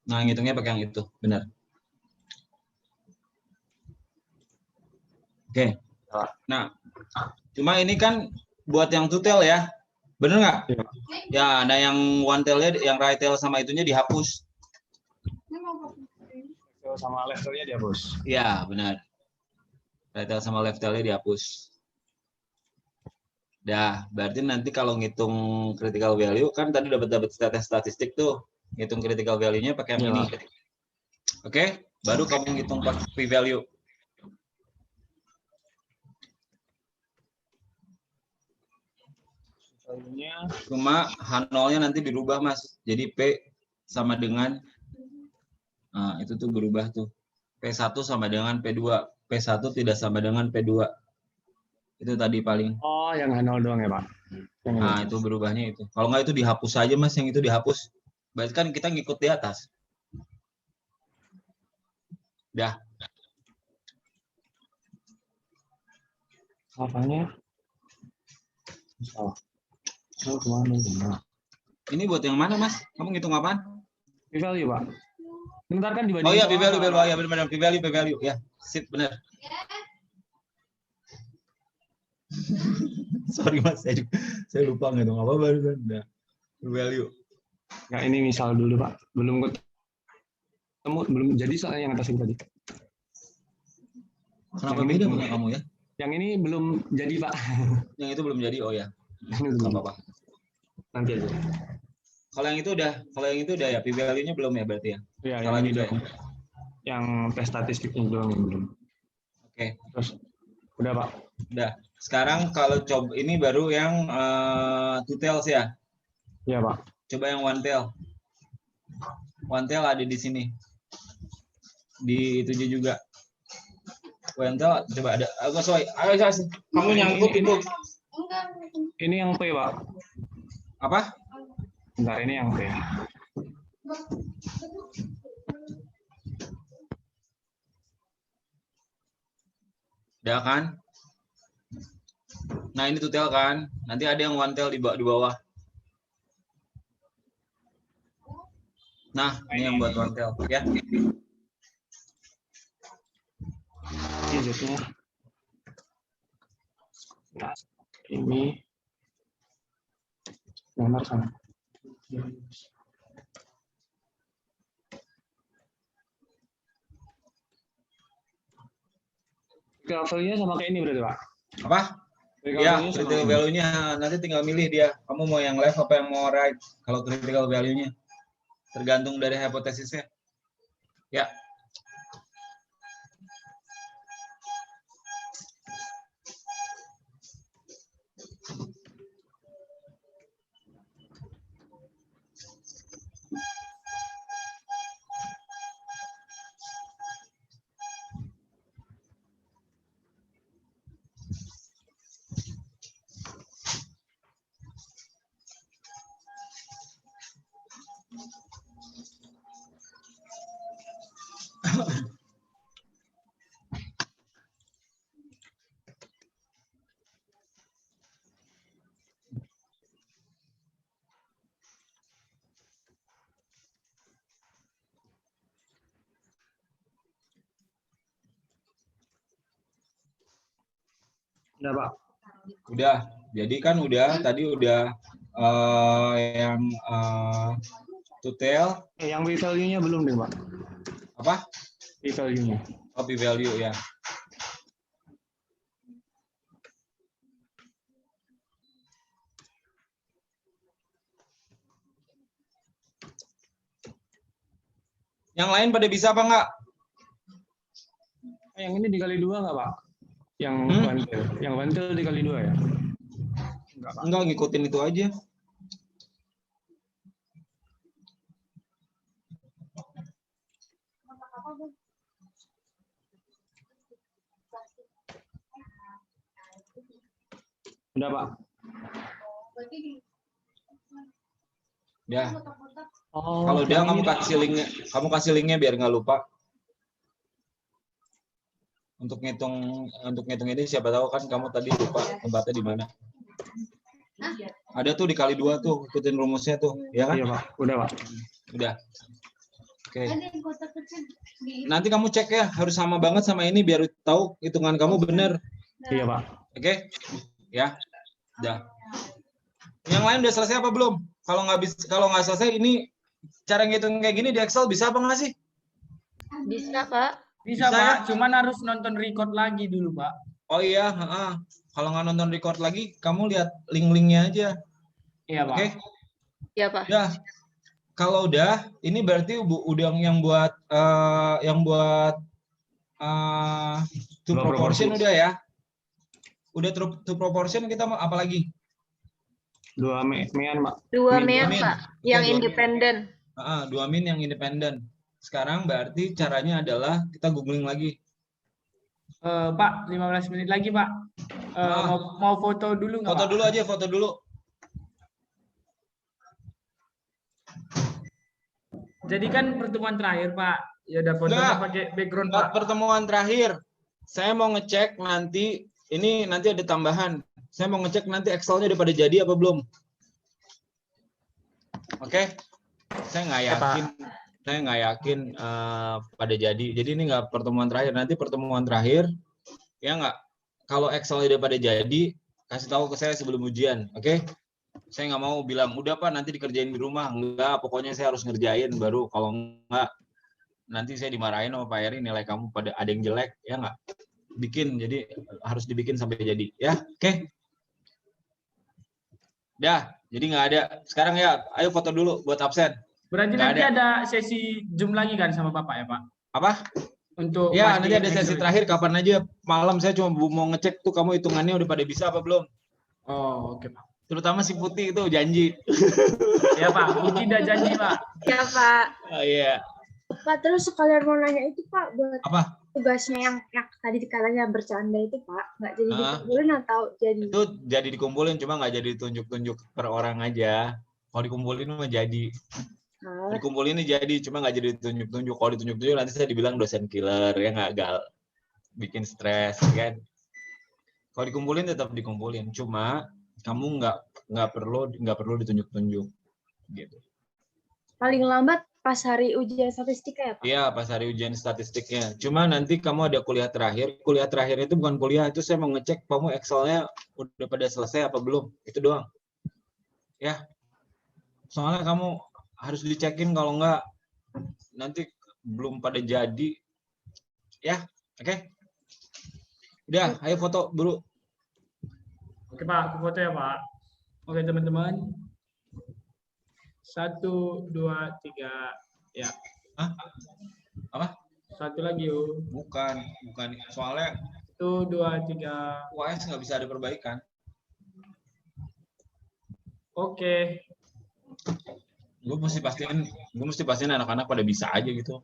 Nah, ngitungnya pakai yang itu. Benar. Oke. Nah, cuma ini kan buat yang two tail ya. Bener nggak? Iya. Ya, ada yang one tail-nya, yang right tail sama itunya dihapus. Sama left tail-nya dihapus. Iya, benar. Right tail sama left tail-nya dihapus. Dah, berarti nanti kalau ngitung critical value, kan tadi dapat statistik tuh. Ngitung critical value-nya pakai yang ini. Oke, baru kamu ngitung pakai p-value. Cuma H0-nya nanti dirubah, Mas. Jadi P sama dengan Nah, itu tuh berubah tuh. P1 sama dengan P2. P1 tidak sama dengan P2. Itu tadi paling. Oh, yang H0 doang ya, Pak? Yang ini. Nah, itu berubahnya itu. Kalau nggak itu dihapus aja, Mas. Yang itu dihapus. Berarti kan kita ngikut di atas. Dah. Apanya? Salah. Oh, kemana? Ini buat yang mana, Mas? Kamu ngitung apaan? P-value, Pak. Bentar kan dibanding. Oh iya, P-value. Ya, benar-benar P-value. Ya, sip, benar. Sorry, Mas. Saya lupa ngitung apa barusan. Udah. P-value. Ya, ini misal dulu, Pak. Belum belum jadi soalnya yang atas ini tadi. Kenapa Yang ini beda belum. punya kamu ya? Yang ini belum jadi, Pak. Yang itu belum jadi. Oh ya. Ini Nggak belum. apa-apa. Nanti aja. Kalau yang itu udah ya, P-value-nya belum ya berarti ya? Iya, Salah yang ini juga doang. Yang tes statistiknya doang yang belum. Oke. Terus udah, Pak. Udah. Sekarang kalau coba ini baru yang two tails ya. Iya, Pak. Coba yang one tail. One tail ada di sini. Di itu juga. One tail coba ada. Agak soy. Ayo, kamu nyangkut itu. Ini yang P, Pak. Apa? Bentar, ini yang P. Udah kan? Nah, ini two tail kan? Nanti ada yang one tail di bawah. Nah, ini yang buat one tail ya. Ini jatuhnya. Nah, ini nomor sana. Value-nya sama kayak ini berarti, Pak? Apa? Ya, Value-nya sama critical ini. value-nya nanti tinggal milih dia. Kamu mau yang left apa yang mau right? Kalau critical value-nya tergantung dari hipotesisnya. Ya. Udah, Pak. Udah. Jadi kan udah tadi udah yang two tail Yang P-value-nya belum deh, Pak. apa? P-value-nya. Oh, P-value ya. Yang lain pada bisa apa enggak? Yang ini dikali 2 nggak, Pak? Yang bantil. Yang bantil dikali 2 ya? Enggak, Pak. Enggak, ngikutin itu aja. Udah, Pak. Ya. Oh, Kalau udah yang kamu ini, kasih linknya biar nggak lupa. Untuk ngitung ini siapa tahu kan kamu tadi lupa tempatnya di mana. Ada tuh dikali 2 tuh, ikutin rumusnya tuh, ya kan? Iya, Pak. Udah, Pak. Udah. Oke. Nanti kamu cek ya, harus sama banget sama ini biar tahu hitungan kamu benar. Iya, Pak. Oke? Ya. Udah. Yang lain udah selesai apa belum? Kalau nggak selesai ini cara ngitung kayak gini di Excel bisa apa nggak sih? Bisa, Pak. Bisa, Bisa, Pak. ya? Cuman harus nonton record lagi dulu, Pak. Oh iya, kalau nggak nonton record lagi, kamu lihat link-linknya aja. Iya, Pak. Oke? Iya, Pak. Ya. Kalau udah, ini berarti udah yang buat two Dua proportion proporsi. udah ya. Udah two proportion kita mau apa lagi? 2 mean, Pak. 2 Min, mean, min. Pak. Oke, Yang 2 min. independen. 2 min yang independen. sekarang berarti caranya adalah kita googling lagi. Pak, 15 menit lagi, Pak. Mau foto dulu nggak, Foto Pak? dulu aja, foto dulu. Jadi kan pertemuan terakhir, Pak. Ya udah fotonya Enggak. pakai background, Buat Pak. pertemuan terakhir, saya mau ngecek nanti, ini nanti ada tambahan. Saya mau ngecek nanti Excel-nya udah pada jadi apa belum. Oke, saya nggak yakin pada jadi. Jadi ini nggak pertemuan terakhir. Nanti pertemuan terakhir, ya nggak. Kalau Excel udah pada jadi, kasih tahu ke saya sebelum ujian. Oke? Saya nggak mau bilang udah Pak nanti dikerjain di rumah. Enggak, pokoknya saya harus ngerjain baru. Kalau nggak, nanti saya dimarahin sama Pak Eri, nilai kamu pada ada yang jelek, ya nggak? Bikin, jadi harus dibikin sampai jadi, ya? Oke? Dah, jadi nggak ada. Sekarang ya, ayo foto dulu buat absen. Berarti Nggak nanti ada sesi Zoom lagi kan sama Bapak ya, Pak? Apa? Untuk Ya, nanti mastiin ada sesi Excel. terakhir kapan aja. Malam saya cuma mau ngecek tuh kamu hitungannya udah pada bisa apa belum. Oh, oke, Pak. Terutama si Putih itu janji. Ya, Pak. Putih udah janji, Pak. Ya, Pak. Oh iya. Pak, terus sekalian mau nanya itu, Pak, buat Apa? tugasnya yang tadi katanya bercanda itu, Pak, nggak jadi Ah. dikumpulin atau jadi? Itu jadi dikumpulin, cuma nggak jadi ditunjuk-tunjuk per orang aja. Kalau dikumpulin mah jadi. Ah, Dikumpulin ini jadi, cuma nggak jadi ditunjuk-tunjuk. Kalau ditunjuk-tunjuk nanti saya dibilang dosen killer, ya nggak gal. Bikin stres, kan? Kalau dikumpulin tetap dikumpulin, cuma kamu nggak perlu ditunjuk-tunjuk, gitu. paling lambat pas hari ujian statistika ya, Pak? Iya, pas hari ujian statistiknya. Cuma nanti kamu ada kuliah terakhir. Kuliah terakhir itu bukan kuliah, itu saya mau ngecek kamu Excel-nya udah pada selesai apa belum. Itu doang. Ya. Soalnya kamu harus dicekin, kalau enggak nanti belum pada jadi. Ya, oke. Udah, ayo foto dulu. Oke, Pak. Aku foto ya, Pak. Oke, teman-teman. 1, 2, 3. Ya. Hah? Apa? Satu lagi, yuk. Bukan. Soalnya 1, 2, 3. UAS nggak bisa ada perbaikan. Oke. Gue mesti pastiin anak-anak pada bisa aja gitu.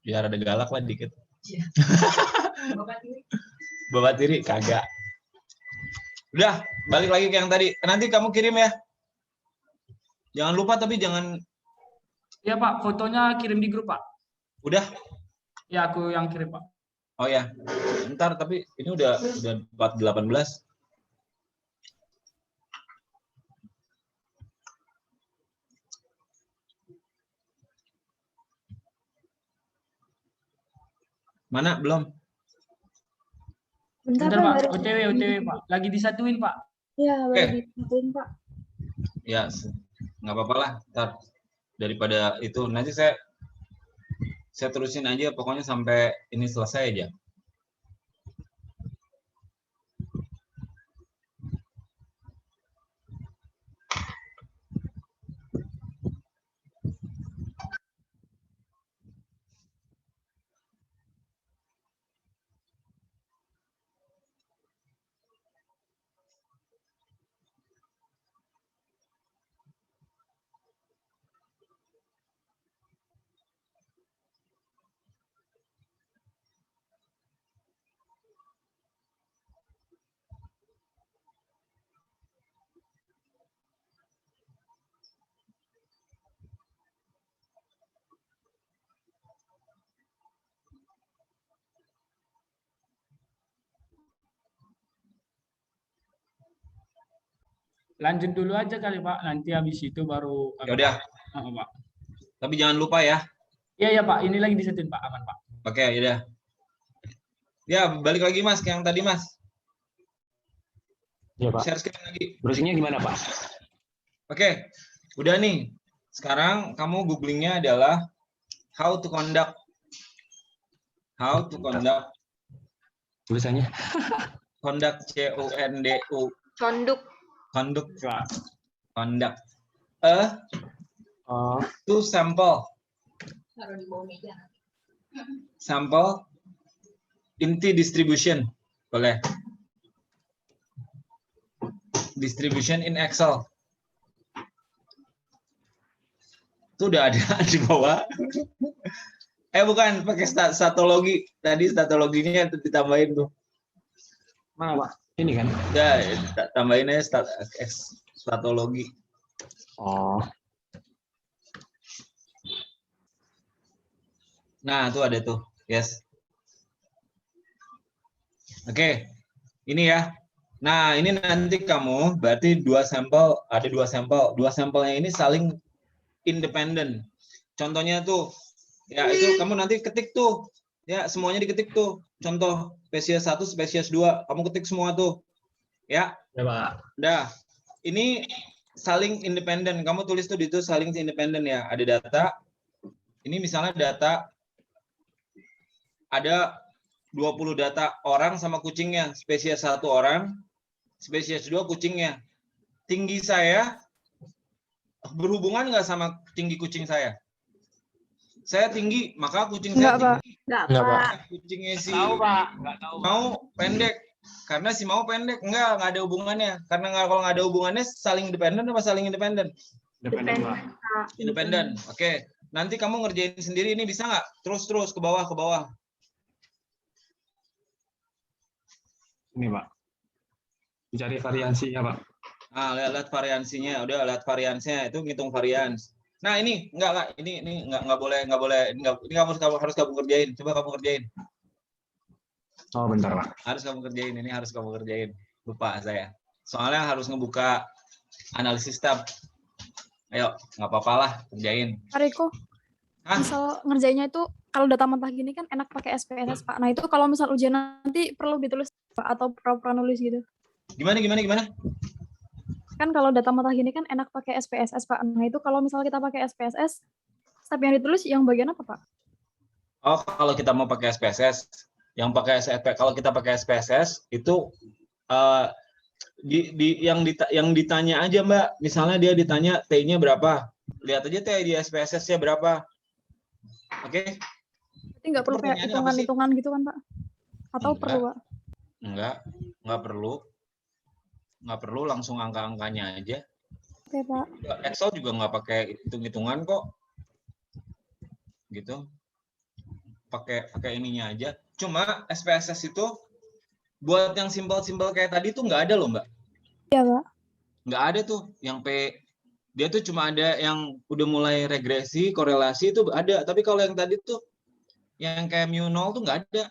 Biar ada galak lah dikit. Babat tiri kagak. Udah, balik lagi ke yang tadi. Nanti kamu kirim ya. Jangan lupa tapi jangan. Ya, Pak. Fotonya kirim di grup, Pak. Udah. Ya, aku yang kirim, Pak. Oh ya. Ntar tapi ini udah 4:18. Mana belum? Bentar, Bentar, Pak, Pak. baru- OTW, Pak. Lagi disatuin, Pak. Iya, baru Oke. disatuin, Pak. Ya, nggak apa-apa lah. Ntar daripada itu nanti saya terusin aja pokoknya sampai ini selesai aja. Lanjut dulu aja kali, Pak. Nanti habis itu baru... Ya udah. Pak. Tapi jangan lupa ya. Iya, ya, Pak. Ini lagi disatuin, Pak. Aman, Pak. Oke, yaudah. Ya, balik lagi Mas ke yang tadi Mas. Ya, Pak. Share screen lagi. Browsingnya gimana, Pak? Oke, udah nih. Sekarang kamu googlingnya adalah how to conduct. How to conduct. Tulisannya? Conduct, C-O-N-D-U. Conduk. Conduct. Pak. Conduct. Oh, To sample. Sample inti distribution. Boleh. Distribution in Excel. Itu udah ada di bawah. Bukan, pakai statologi. Tadi statologinya ditambahin tuh. Mana Pak? Ini kan? Ya, tambahin aja statologi. Oh, Nah, tuh ada tuh. Yes. Oke. Ini ya. Nah, ini nanti kamu berarti ada dua sampel. Dua sampelnya ini saling independen. Contohnya tuh, ya itu kamu nanti ketik tuh. Ya, semuanya diketik tuh. Contoh spesies 1, spesies 2, kamu ketik semua tuh. Ya. ya Pak. Dah. Ini saling independen. Kamu tulis tuh di itu saling independen ya. Ada data. Ini misalnya data ada 20 data orang sama kucingnya. Spesies 1 orang, spesies 2 kucingnya. Tinggi saya berhubungan nggak sama tinggi kucing saya? Saya tinggi, maka kucing saya tinggi. Enggak, Enggak, Pak. Pak. Kucingnya si Tahu Pak, nggak tahu. Pak. mau pendek. Karena si mau pendek. Enggak ada hubungannya. Karena kalau nggak ada hubungannya saling independen apa saling independen? Independen Pak. Independen. Oke. Nanti kamu ngerjain sendiri ini bisa nggak? Terus ke bawah, ke bawah. Ini Pak. Mencari variansinya Pak. Ah, lihat variansinya. Udah lihat variansinya itu ngitung varians. Nah, ini enggak. Ini enggak boleh. Ini harus kamu kerjain. Coba kamu kerjain. Oh, bentar Pak. Harus kamu kerjain. Ini harus kamu kerjain. Lupa saya. Soalnya harus ngebuka analisis tab. Ayo, nggak apa-apa lah, kerjain. Pak Riko, Hah? misal ngerjainnya itu kalau data mentah gini kan enak pakai SPSS, Pak. Nah, itu kalau misal ujian nanti perlu ditulis Pak, atau pura-pura nulis gitu. Gimana? Kan kalau data mentah gini kan enak pakai SPSS, Pak. Nah, itu kalau misal kita pakai SPSS, step yang ditulis yang bagian apa, Pak? Oh, kalau kita mau pakai SPSS, kalau kita pakai SPSS itu yang ditanya aja Mbak. Misalnya dia ditanya T-nya berapa, lihat aja T di SPSS-nya berapa. Oke? Berarti nggak perlu kayak Pertanyaannya apa sih? hitungan-hitungan gitu kan, Pak? Atau Enggak. perlu, Pak? Nggak perlu. Nggak perlu, langsung angka-angkanya aja. Oke, Pak. Excel juga nggak pakai hitung-hitungan kok. Gitu. Pakai ininya aja. Cuma SPSS itu buat yang simpel-simpel kayak tadi tuh nggak ada loh, Mbak. Iya, Pak. Nggak ada tuh yang dia tuh cuma ada yang udah mulai regresi, korelasi itu ada. Tapi kalau yang tadi tuh yang kayak mu 0 tuh nggak ada.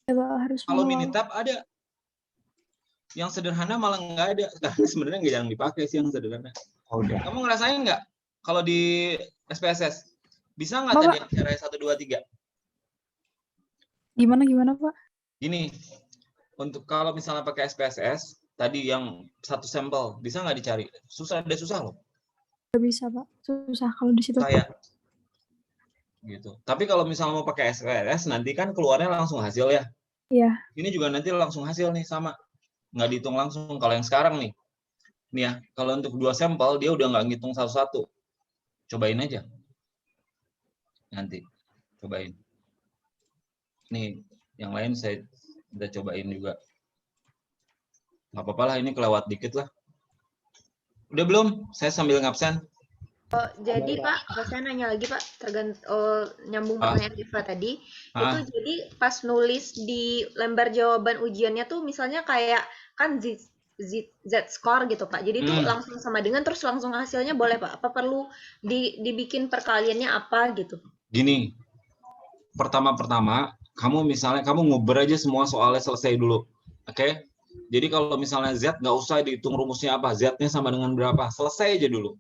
Ya, Pak, harus Kalau manual. Minitab ada. Yang sederhana malah nggak ada. Karena sebenarnya nggak jarang dipakai sih yang sederhana. Oh, udah. Kamu ngerasain nggak kalau di SPSS? Bisa nggak Bapak. tadi yang caranya 1, 2, 3? Gimana, Pak? Gini, untuk kalau misalnya pakai SPSS, tadi yang satu sampel, bisa nggak dicari? Susah loh. Nggak bisa, Pak. Susah kalau di situ. Kayak gitu. Tapi kalau misalnya mau pakai SPSS, nanti kan keluarnya langsung hasil ya. Iya. Ini juga nanti langsung hasil nih, sama. Nggak dihitung langsung. Kalau yang sekarang nih ya, kalau untuk 2 sampel, dia udah nggak ngitung satu-satu. Cobain aja. Nanti. Cobain. Nih, yang lain saya udah cobain juga. Nggak apa-apa lah, ini kelewat dikit lah. Udah belum? Saya sambil ngabsen. Jadi Pak, saya nanya lagi Pak, nyambung pertanyaan Diva tadi, itu jadi pas nulis di lembar jawaban ujiannya tuh misalnya kayak kan Z-score gitu Pak, jadi itu langsung sama dengan terus langsung hasilnya boleh Pak? Apa perlu dibikin perkaliannya apa gitu? Gini, pertama-pertama, kamu nguber aja semua soalnya selesai dulu, oke? Jadi kalau misalnya Z nggak usah dihitung rumusnya apa, Z-nya sama dengan berapa, selesai aja dulu.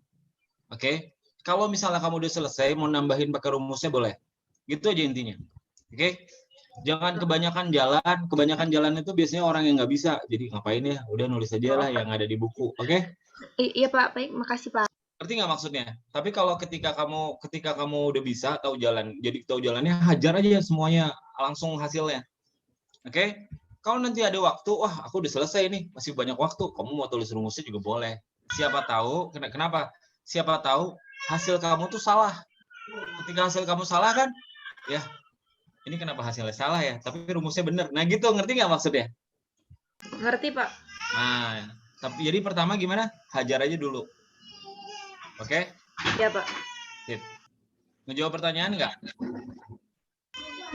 Oke, kalau misalnya kamu udah selesai, mau nambahin pakai rumusnya boleh. Gitu aja intinya. Oke, jangan kebanyakan jalan itu biasanya orang yang nggak bisa. Jadi ngapain ya? Udah nulis aja lah yang ada di buku. Oke? Iya Pak, baik, makasih Pak. Ngerti nggak maksudnya? Tapi kalau ketika kamu udah bisa tahu jalannya, hajar aja semuanya langsung hasilnya. Oke? Kalau nanti ada waktu, wah aku udah selesai nih, masih banyak waktu, kamu mau tulis rumusnya juga boleh. Siapa tahu, kenapa? Siapa tahu hasil kamu tuh salah. Ketika hasil kamu salah kan, ya ini kenapa hasilnya salah ya? Tapi rumusnya benar. Nah gitu, ngerti nggak maksudnya? Ngerti Pak. Nah, tapi jadi pertama gimana? Hajar aja dulu. Oke? Iya Pak. Sip. Ngejawab pertanyaan nggak?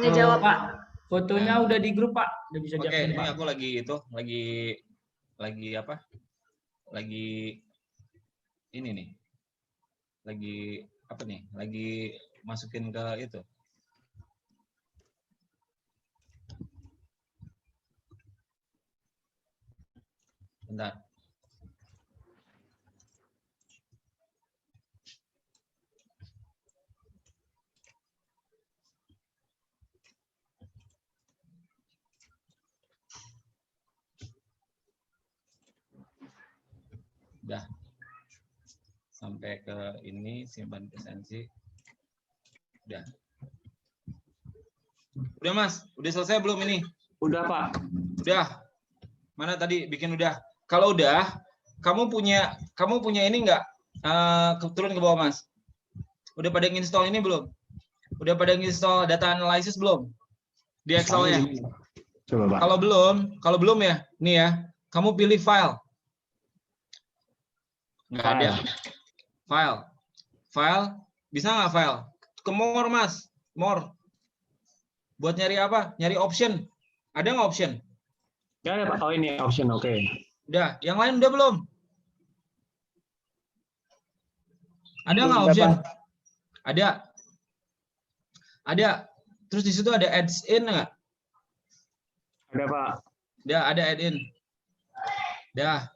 Ngejawab. Pak, fotonya udah di grup Pak, udah bisa Oke, diupload ini Pak. aku lagi apa? Lagi ini nih. Lagi apa nih? Lagi masukin ke itu. Bentar. Udah. Sampai ke ini, simpan presensi. Udah. Udah Mas, udah selesai belum ini? Udah Pak. Udah. Mana tadi bikin udah. Kalau udah, kamu punya ini enggak? Turun ke bawah Mas. Udah pada install ini belum? Udah pada install data analysis belum? Di Excel-nya. Coba Pak. Kalau belum ya, nih ya, kamu pilih file. Nggak ada. File, bisa nggak file? Ke more Mas, more. Buat nyari apa? Nyari option. Ada nggak option? Ya ada Pak. Oh ini option, oke. Udah, yang lain udah belum? Ada nggak option? Ada. Terus di situ ada adds in nggak? Ada Pak. Udah, ada add in. Dah.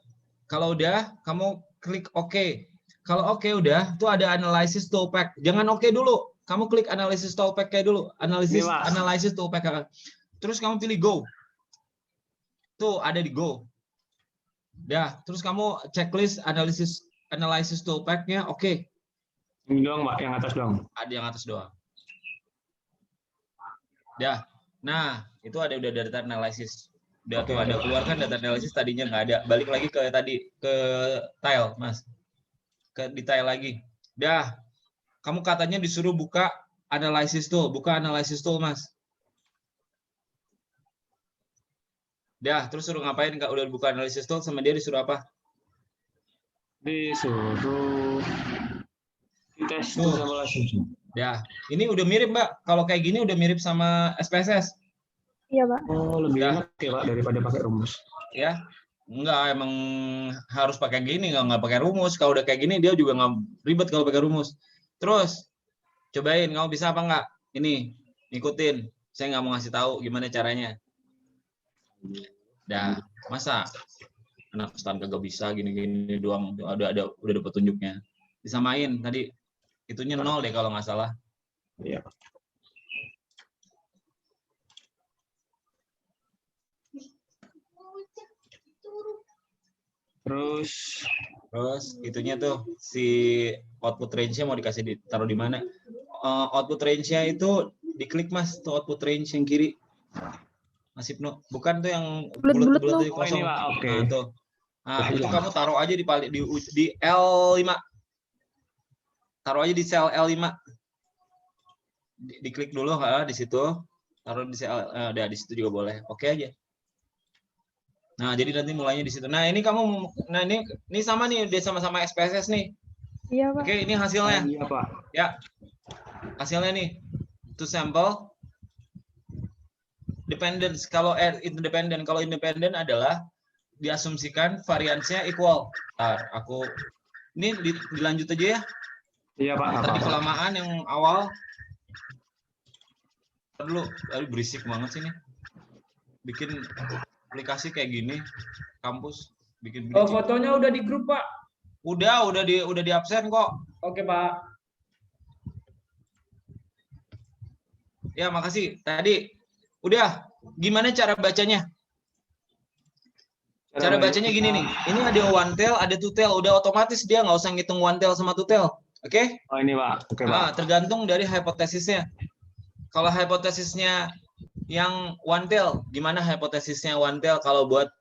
Kalau udah, kamu klik OK. Kalau OK udah, tuh ada analysis toolpack. Jangan OK dulu. Kamu klik analysis toolpack kayak dulu. Analysis toolpack. Terus kamu pilih go. Tuh ada di go. Dah, terus kamu checklist analysis toolpack-nya oke. Ini doang Pak, yang atas doang. Ada yang atas doang. Dah. Nah, itu ada udah data analysis. Udah tuh ada keluarkan data analysis tadinya nggak ada. Balik lagi ke tadi ke tile, Mas. Ke detail lagi. Dah. Kamu katanya disuruh buka analysis tool, Mas. Dah, terus suruh ngapain Kak? Udah buka analysis tool sama dia disuruh apa? Disuruh tes simulasi. Ya, ini udah mirip Mbak. Kalau kayak gini udah mirip sama SPSS. Iya, Pak. Oh, lebih enak ya Pak daripada pakai rumus. Ya, enggak emang harus pakai gini, nggak pakai rumus. Kalau udah kayak gini dia juga nggak ribet kalau pakai rumus. Terus cobain, kamu bisa apa enggak? Ini ikutin. Saya nggak mau ngasih tahu gimana caranya. Dah, masa anak stan kagak bisa gini-gini doang. Udah ada petunjuknya. Disamain tadi itunya 0 deh kalau nggak salah. Iya. Terus itunya tuh si output range-nya mau dikasih taruh di mana? Output range-nya itu diklik Mas, tuh output range yang kiri. Mas Ibnu, bukan tuh yang bulat-bulat itu kosong. Oke. Nah, tuh. Nah, itu kamu taruh aja di L5. Taruh aja di sel L5. Diklik dulu di situ. Taruh di sel di situ juga boleh. Oke aja. Nah, jadi nanti mulainya di situ. Nah, ini ini sama nih, udah sama-sama SPSS nih. Iya, Pak. Oke, ini hasilnya. Iya, Pak. Ya. Hasilnya nih. To sample dependence. Kalau independent, adalah diasumsikan variansnya equal. Ntar ini dilanjut aja ya. Iya Pak. Tadi kelamaan yang awal. Dulu, berisik banget sih nih. Bikin aplikasi kayak gini, kampus bikin. Oh, fotonya udah di grup Pak. Udah di absen kok. Oke Pak. Ya makasih. Tadi udah. Gimana cara bacanya? Cara bacanya gini nih. Ini ada one tail, ada two tail. Udah otomatis dia nggak usah ngitung one tail sama two tail. Oke? Oh ini Pak. Oke Pak. Nah, tergantung dari hipotesisnya. Kalau hipotesisnya yang one tail, gimana hipotesisnya one tail kalau buat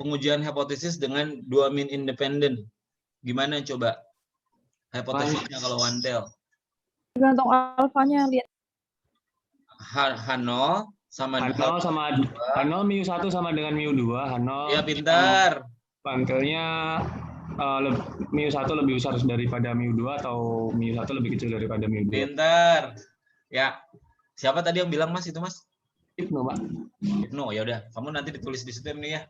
pengujian hipotesis dengan dua mean independent? Gimana coba hipotesisnya kalau one tail? Tergantung alfanya, lihat. H0 sama H0 mu1 sama dengan mu2. H0. Ya pintar. Pantelnya mu 1 lebih besar daripada mu 2 atau mu 1 lebih kecil daripada mu 2? Pinter. Ya. Siapa tadi yang bilang Mas itu Mas? Ibnu, Pak. Ibnu. Ya udah, kamu nanti ditulis di situ nih ya.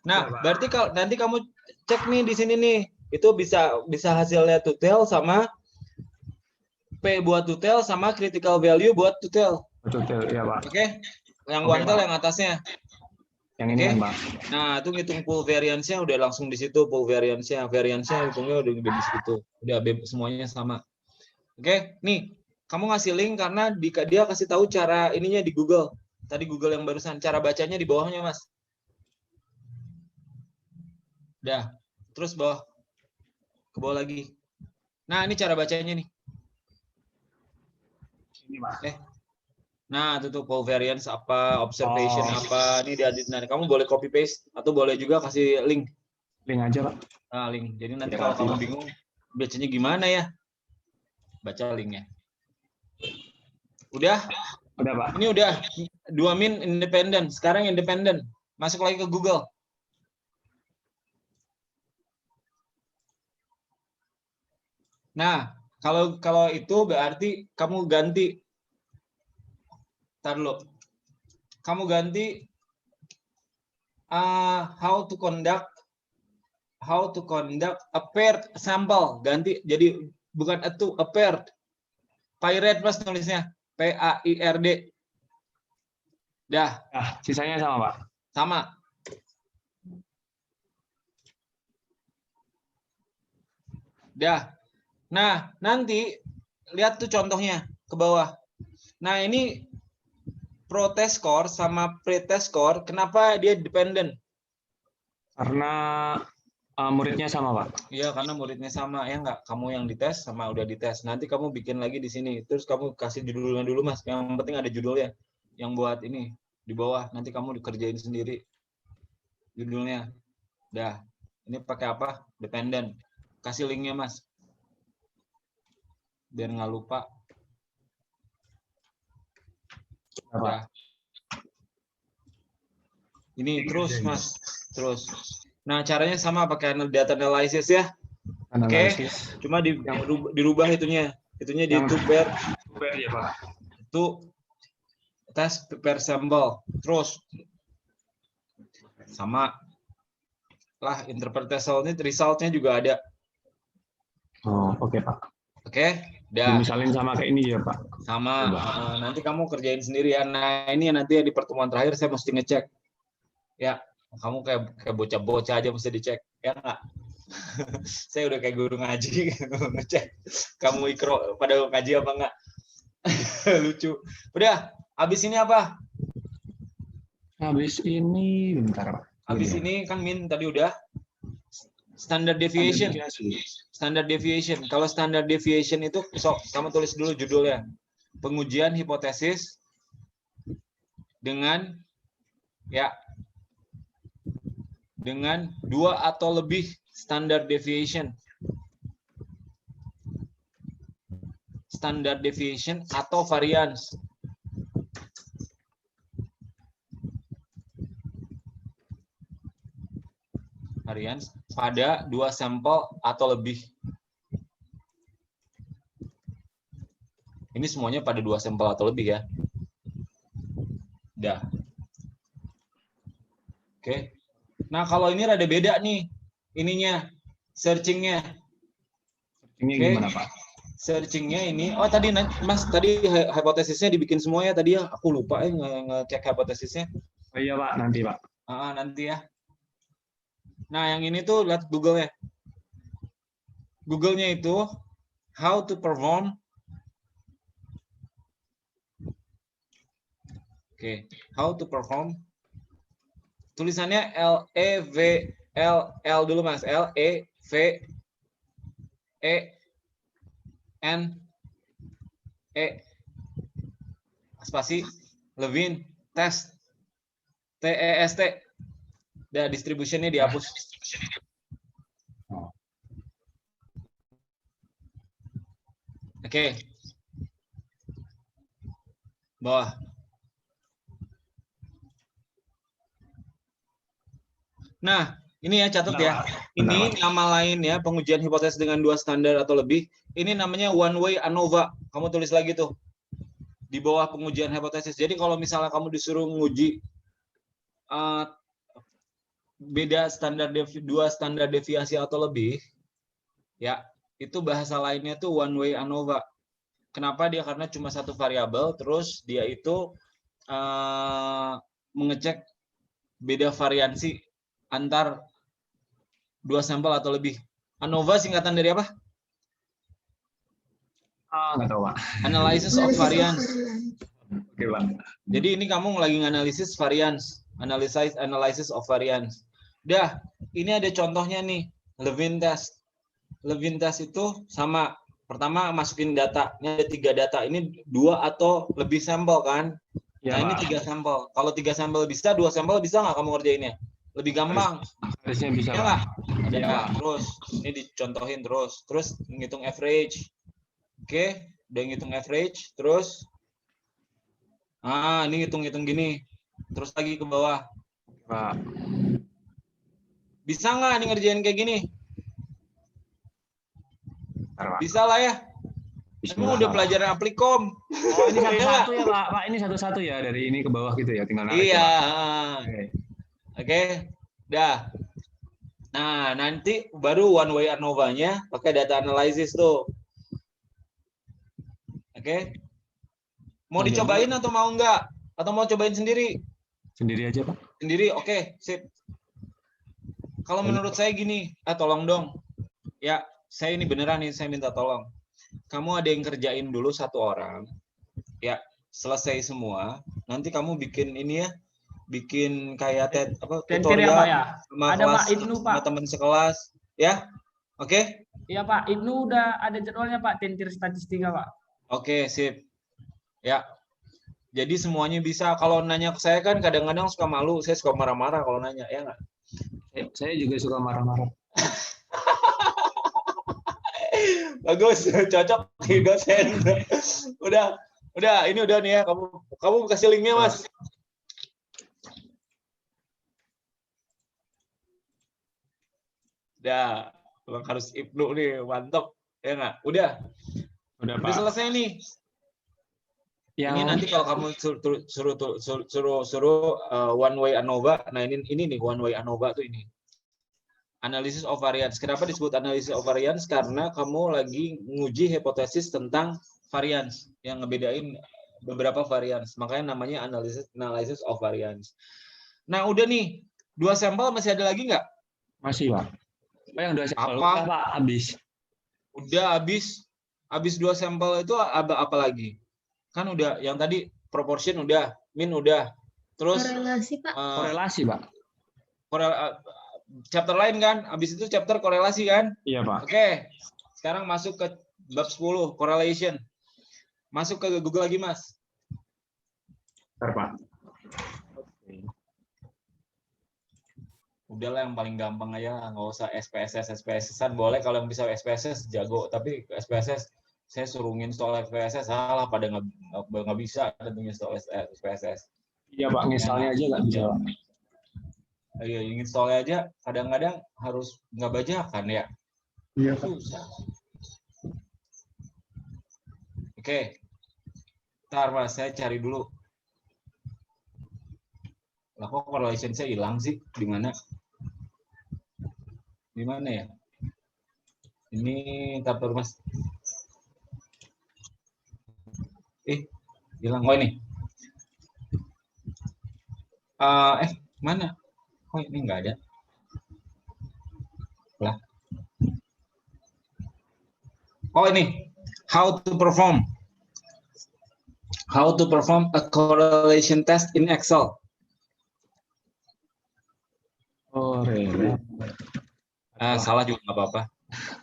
Nah, Ya, Pak. berarti kalau nanti kamu cek nih di sini nih, itu bisa hasilnya tutel sama P buat tutel sama critical value buat tutel. Betul, ya, Pak. Oke? Yang Oke, kuantel Pak. yang atasnya. Yang ini Oke. kan, Pak. Nah, itu ngitung pool variance-nya udah langsung di situ, pool variance-nya hitungnya udah di situ. Udah semuanya sama. Oke, nih, kamu ngasih link karena dia kasih tahu cara ininya di Google. Tadi Google yang barusan, cara bacanya di bawahnya, Mas. Udah. Terus bawah. Ke bawah lagi. Nah, ini cara bacanya nih. Ini, Pak. Nah, itu tuh pool variance apa, observation apa, ini diadit. Nah, kamu boleh copy paste atau boleh juga kasih link. Link aja, Pak. Nah, link. Jadi nanti Ya, kalau Pak. kamu bingung bacanya gimana ya, baca linknya. Udah? Udah, Pak. Ini udah 2 min independen. Sekarang independen. Masuk lagi ke Google. Nah, kalau itu berarti kamu ganti. Ntar dulu. Kamu ganti how to conduct a paired sample. Ganti jadi bukan a paired. Paired Mas nulisnya. PAIRD. Dah. Sisanya sama, Pak. Sama. Dah. Nah, nanti lihat tuh contohnya ke bawah. Nah, ini pro-test score sama pre-test score, kenapa dia dependent? Karena muridnya sama, Pak. Iya, karena muridnya sama. Ya nggak? Kamu yang dites sama udah dites. Nanti kamu bikin lagi di sini. Terus kamu kasih judulnya dulu, Mas. Yang penting ada judulnya. Yang buat ini di bawah. Nanti kamu dikerjain sendiri. Judulnya. Dah. Ini pakai apa? Dependent. Kasih linknya, Mas. Biar nggak lupa. Udah. Ini terus, Mas. Terus. Nah, caranya sama pakai data analysis ya. Oke. Cuma dirubah itunya. Itunya di pair ya, Pak. Itu tes per sampel. Terus sama lah interpretasinya resultnya juga ada. Oh, oke, Pak. Oke. Dah. Misalin sama kayak ini ya, Pak. Sama. Nanti kamu kerjain sendiri ya. Nah, ini nanti di pertemuan terakhir saya mesti ngecek. Ya, kamu kayak bocah-bocah aja mesti dicek. Ya enggak? Saya udah kayak guru ngaji ngecek. Kamu ikro pada ngaji apa enggak? Lucu. Udah, habis ini apa? Habis ini bentar, Pak. Habis ini kan min tadi udah standard deviation. Standard deviation. Kalau standard deviation itu, kamu tulis dulu judulnya. Pengujian hipotesis dengan dengan 2 atau lebih standard deviation. Standard deviation atau variance. Variance pada 2 sampel atau lebih. Ini semuanya pada 2 sampel atau lebih ya. Dah. Oke. Nah, kalau ini rada beda nih ininya, searchingnya. Searchingnya gimana, Pak? Searchingnya ini, tadi Mas, tadi hipotesisnya dibikin semua ya tadi ya. Aku lupa ngecek hipotesisnya. Oh iya, Pak, nanti, Pak. Nanti ya. Nah, yang ini tuh lihat Google-nya. Google-nya itu how to perform. Oke, how to perform. Tulisannya L dulu Mas, LEVENE spasi Levin test TEST. Dah, distributionnya dihapus. Oke. Bawah. Nah, Ini ya, catat ya. Ini nama lainnya pengujian hipotesis dengan 2 standar atau lebih. Ini namanya one way ANOVA. Kamu tulis lagi tuh di bawah pengujian hipotesis. Jadi kalau misalnya kamu disuruh nguji beda standar 2 standar deviasi atau lebih, ya itu bahasa lainnya tuh one way ANOVA. Kenapa dia? Karena cuma satu variabel, terus dia itu mengecek beda variansi antar 2 sampel atau lebih. ANOVA singkatan dari apa? Nggak tahu, Pak. Analysis of variance. Oke, Pak. Jadi ini kamu lagi nganalisis variance, analysis of variance. Dah, ini ada contohnya nih, Levin test. Levin test itu sama. Pertama masukin data, ini ada 3 data, ini 2 atau lebih sampel kan? Ya, Nah, ini Pak. 3 sampel. Kalau 3 sampel bisa, 2 sampel bisa nggak kamu ngerjainnya? Lebih gampang. Harusnya bisa, Ya Pak. nggak? Ada Iya, nggak? Pak. Terus ini dicontohin terus ngitung average. Oke, udah ngitung average, terus ini ngitung gini. Terus lagi ke bawah. Pak. Bisa nggak nih ngerjain kayak gini? Bentar, Pak. Bisa lah ya. Emang udah pelajaran Applikom. Oh, ini satu-satu ya, Pak. Pak, ini satu-satu ya, dari ini ke bawah gitu ya, tinggal narik. Iya. Ya, Pak. Oke. Dah. Nah, nanti baru one way ANOVA-nya pakai data analysis tuh. Oke. Mau dicobain atau mau enggak? Atau mau cobain sendiri? Sendiri aja, Pak. Sendiri, oke, sip. Kalau menurut saya gini, tolong dong. Ya, saya ini beneran nih, saya minta tolong. Kamu ada yang kerjain dulu 1 orang. Ya, selesai semua. Nanti kamu bikin ini ya, bikin kayak tutorial ya, Pak, ya? sama Ada kelas, Pak Ibnu, Pak. sama teman sekelas. Ya, oke? Iya Pak, Ibnu udah ada jadwalnya Pak, tentir statistika Pak. Oke, sip. Ya. Jadi semuanya bisa. Kalau nanya ke saya kan kadang-kadang suka malu, saya suka marah-marah kalau nanya, ya nggak? Saya juga suka marah-marah. Bagus, cocok di dosen. Udah, ini udah nih ya. Kamu kasih linknya, Mas. Udah, harus Ibnu nih, mantap. Ya nggak? Udah Pak. selesai nih. Yang Ini nanti kalau kamu suruh one way ANOVA, nah ini nih one way ANOVA tuh ini. Analysis of variance. Kenapa disebut analysis of variance? Karena kamu lagi nguji hipotesis tentang variance yang ngebedain beberapa variance. Makanya namanya analysis of variance. Nah, udah nih. 2 sampel masih ada lagi nggak? masih, Pak. Pak, yang 2 sampel Apa? Pak, habis. Udah habis. Habis 2 sampel itu apa lagi? Kan udah yang tadi proportion udah, min udah. Terus Korelasi, Pak. Korelasi, Pak. Chapter lain kan? Habis itu chapter korelasi kan? Iya, Pak. Oke. Sekarang masuk ke bab 10, correlation. Masuk ke Google lagi, Mas. Bentar, Pak. Udahlah yang paling gampang aja, nggak usah SPSS-an. Boleh kalau yang bisa SPSS jago, tapi SPSS saya suruh install SPSS salah, pada nggak bisa tentunya install SPSS. Iya, Pak, misalnya aja nggak bisa, Pak. Iya, install aja kadang-kadang harus nggak bajakan ya. Iya, Pak. Susah. Oke. Ntar Mas, saya cari dulu. Lah kok correlation saya hilang sih? Di mana? Di mana ya? Ini ntar Mas. Hilang. Oh ini. Mana? Oh ini nggak ada. Lah. Oh ini. How to perform a correlation test in Excel. Oh, rela. Salah juga nggak apa-apa.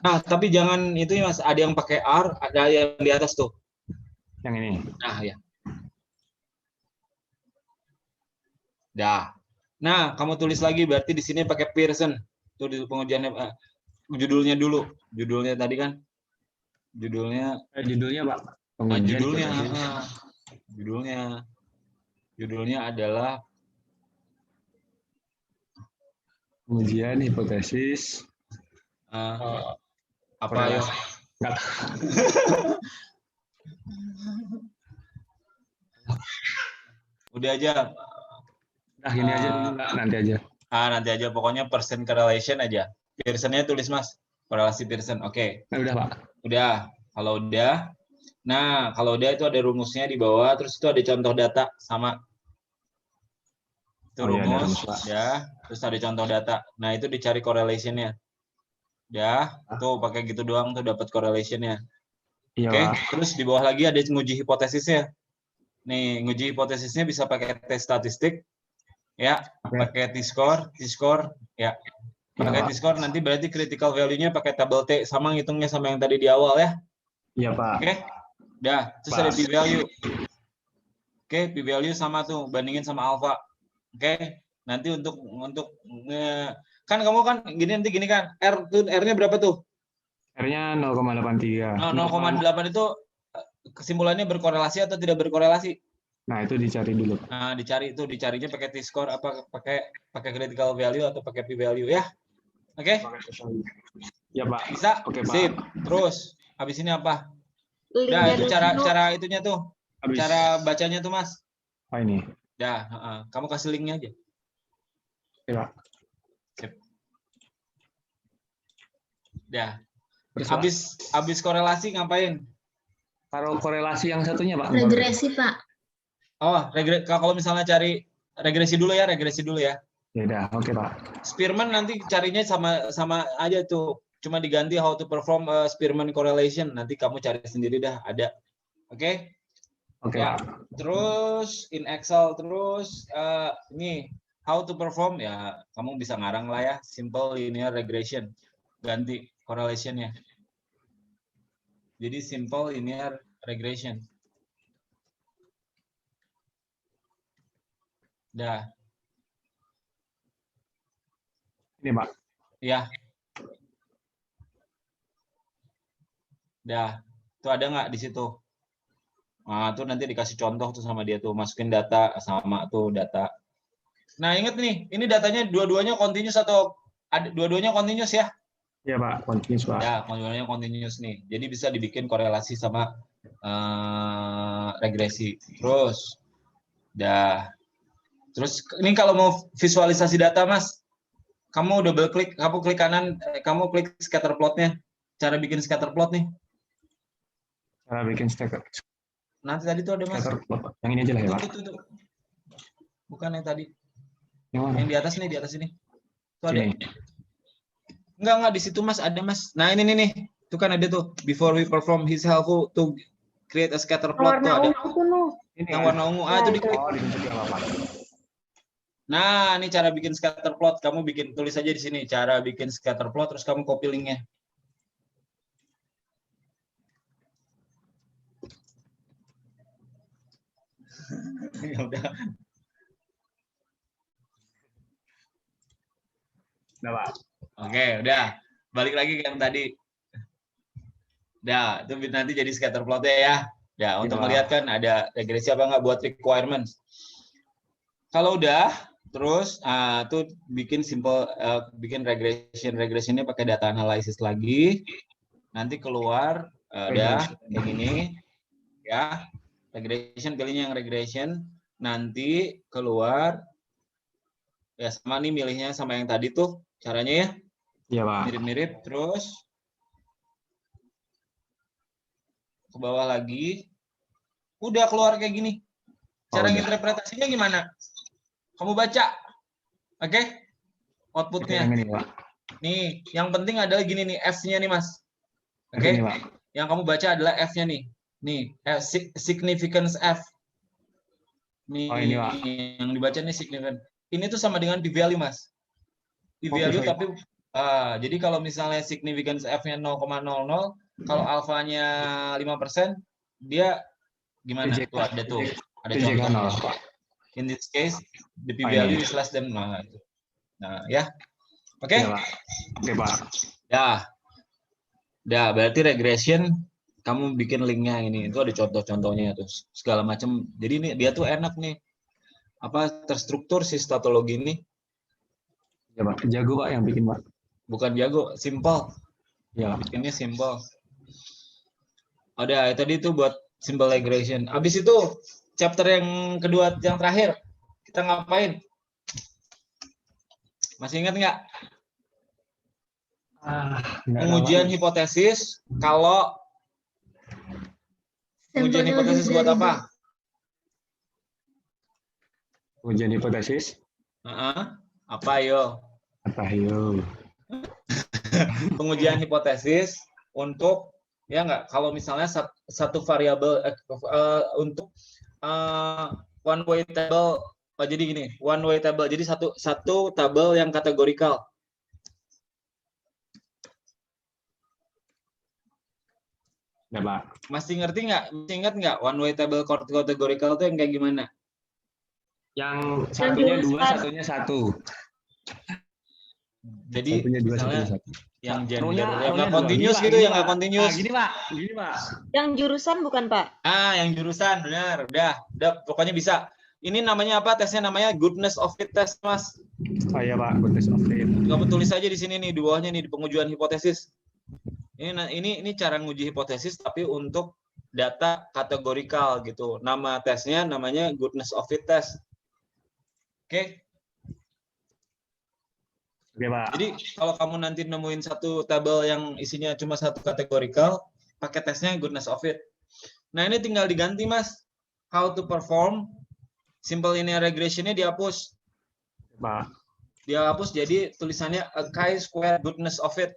Nah, tapi jangan itu ya Mas, ada yang pakai R, ada yang di atas tuh. Yang ini. Nah, ya. Dah. Nah, kamu tulis lagi berarti di sini pakai Pearson. Tuh di pengujiannya judulnya dulu. Judulnya tadi kan. Judulnya Pak. Judulnya adalah Pengujian hipotesis. Apa ya? Nggak. Udah aja. Nah, ini aja dulu, Nggak. Nanti aja. Nanti aja. Pokoknya percent correlation aja. Pearson-nya tulis, Mas. Korelasi Pearson. Oke. Nah, udah, Pak. Udah. Kalau udah. Nah, kalau udah itu ada rumusnya di bawah. Terus itu ada contoh data. Sama. Itu Oh, iya, ada rumus. rumus, Pak. Ya. Terus ada contoh data. Nah, itu dicari correlation-nya. Ya. Tuh, pakai gitu doang tuh dapat correlation-nya. Iya, Oke. Pak. Terus di bawah lagi ada nguji hipotesisnya. Nih, nguji hipotesisnya bisa pakai tes statistik. Ya. Oke. Pakai T-score. Ya. Pakai Pak. T-score nanti berarti critical value-nya pakai tabel T. Sama ngitungnya sama yang tadi di awal ya. Iya, Pak. Oke. Dah, terus Pas. ada p-value. Oke, p-value sama tuh bandingin sama alpha. Oke. Nanti untuk kan kamu kan gini kan. R-nya berapa tuh? R-nya 0,83. 0,8 itu kesimpulannya berkorelasi atau tidak berkorelasi? Nah, itu dicari dulu. Nah, dicarinya pakai T-score apa pakai critical value atau pakai p-value ya. Oke? Ya, Pak. Bisa? Oke, Pak. Sip. Terus habis ini apa? Linknya Nah, itu dulu. cara itunya tuh. Habis. Cara bacanya tuh, Mas. Oh, ini. Dah, kamu kasih linknya aja. Oke, Pak. Sip. Dah. Terus, Pak, Habis korelasi ngapain? taruh korelasi yang satunya, Pak. Regresi, Pak. Oh, kalau misalnya cari regresi dulu ya. Ya udah, oke, Pak. Spearman nanti carinya sama aja tuh. Cuma diganti how to perform Spearman correlation. Nanti kamu cari sendiri dah, ada. Oke? Oke, Ya. Pak. Terus in Excel terus ini how to perform ya kamu bisa ngarang lah ya, simple linear regression. Ganti correlation-nya. Jadi simple linear regression. Dah. Ini, Pak. Ya. Dah. Tuh ada nggak di situ? Nah, tuh nanti dikasih contoh tuh sama dia tuh, masukin data sama tuh data. Nah, inget nih, ini datanya dua-duanya continuous atau dua-duanya continuous ya? Iya, Pak. Continuous, Pak. Ya, dua-duanya continuous nih. Jadi bisa dibikin korelasi sama regresi. Terus ini kalau mau visualisasi data, Mas, kamu double klik, kamu klik kanan, kamu klik scatter plot-nya. Cara bikin scatter plot nih. Cara bikin scatter Nanti tadi tuh ada, Mas. plot, Pak. Yang ini aja lah ya, Pak. Tuh. Bukan yang tadi. Yang mana? Yang di atas nih, di atas ini. Tuh ada. Ini. Enggak, di situ, Mas, ada, Mas. Nah, ini nih. Itu kan ada tuh. Before we perform his helpful to create a scatter plot tuh ada. Ini Yang kan? warna ungu. Itu diklik. Oh, dibentuk yang apa? Nah, ini cara bikin scatter plot. Kamu tulis aja di sini cara bikin scatter plot, terus kamu copy linknya. Ya udah. Udah, Pak. Oke, udah. Balik lagi ke yang tadi. Udah, itu nanti jadi scatter plotnya ya. Ya, untuk Pak. melihat kan ada regresi apa nggak buat requirements. Kalau udah, terus tuh bikin simple, bikin regressionnya pakai data analysis lagi. Nanti keluar ada yang ini, ya. Regression, pilihnya yang regression. Nanti keluar, ya sama nih milihnya sama yang tadi tuh caranya ya. Iya, Pak. Mirip-mirip, terus ke bawah lagi. Udah keluar kayak gini. Cara interpretasinya gimana? Kamu baca. Oke? Outputnya. Yang ini, Pak. Nih, yang penting adalah gini nih, F-nya nih, Mas. Oke? Ini, Pak. Yang kamu baca adalah F-nya nih. Nih, significance F. Nih, Oh, ini, Pak. yang dibaca nih significant. Ini tuh sama dengan p-value, Mas. P-value Oke, tapi jadi kalau misalnya significance F-nya 0,00, kalau alfanya 5%, dia gimana? Reject. Tuh ada tuh. Ada Itu juga contohnya. 0, Pak. In this case, the Oh, p-value ini. is less than 0. Nah, ya. Oke? Iya, Pak. Oke, Pak. Dah, berarti regression kamu bikin linknya ini. Itu ada contoh-contohnya terus segala macam. Jadi ini dia tuh enak nih. Apa terstruktur si statologi ini. Ya Pak, jago Pak yang bikin Pak. Bukan jago, simple. Ya. Bikinnya simple. Ada tadi itu buat simple regression. Habis itu chapter yang kedua yang terakhir kita ngapain? Masih ingat nggak? Pengujian hipotesis. Kalau pengujian hipotesis buat apa? Pengujian hipotesis. Apa yo? Apa yo? Pengujian hipotesis untuk ya nggak? Kalau misalnya satu variabel untuk one way table. Jadi gini, one way table. Jadi satu tabel yang kategorikal. Ya Pak. Masih ngerti nggak? Masih ingat nggak one way table kategorikal itu yang kayak gimana? Yang satunya dua, satunya satu. Jadi Satunya dua, misalnya satunya satu. yang gender, Row-nya yang nggak dua. continuous Gini, gitu, Pak, yang nggak continuous. Gini Pak, gini Pak. Yang jurusan bukan Pak? Yang jurusan, benar. Udah, pokoknya bisa. Ini namanya apa? Tesnya namanya goodness of fit test, Mas. Oh iya Pak, goodness of fit. Kamu tulis aja di sini nih, di bawahnya nih, di pengujian hipotesis. Ini cara nguji hipotesis tapi untuk data kategorikal gitu. Nama tesnya namanya goodness of fit test. Oke. Oke Pak. Jadi kalau kamu nanti nemuin satu tabel yang isinya cuma satu kategorikal, pakai tesnya goodness of fit. Nah ini tinggal diganti Mas. How to perform simple linear regression-nya dihapus. Pak. Dihapus jadi tulisannya a chi-square goodness of fit.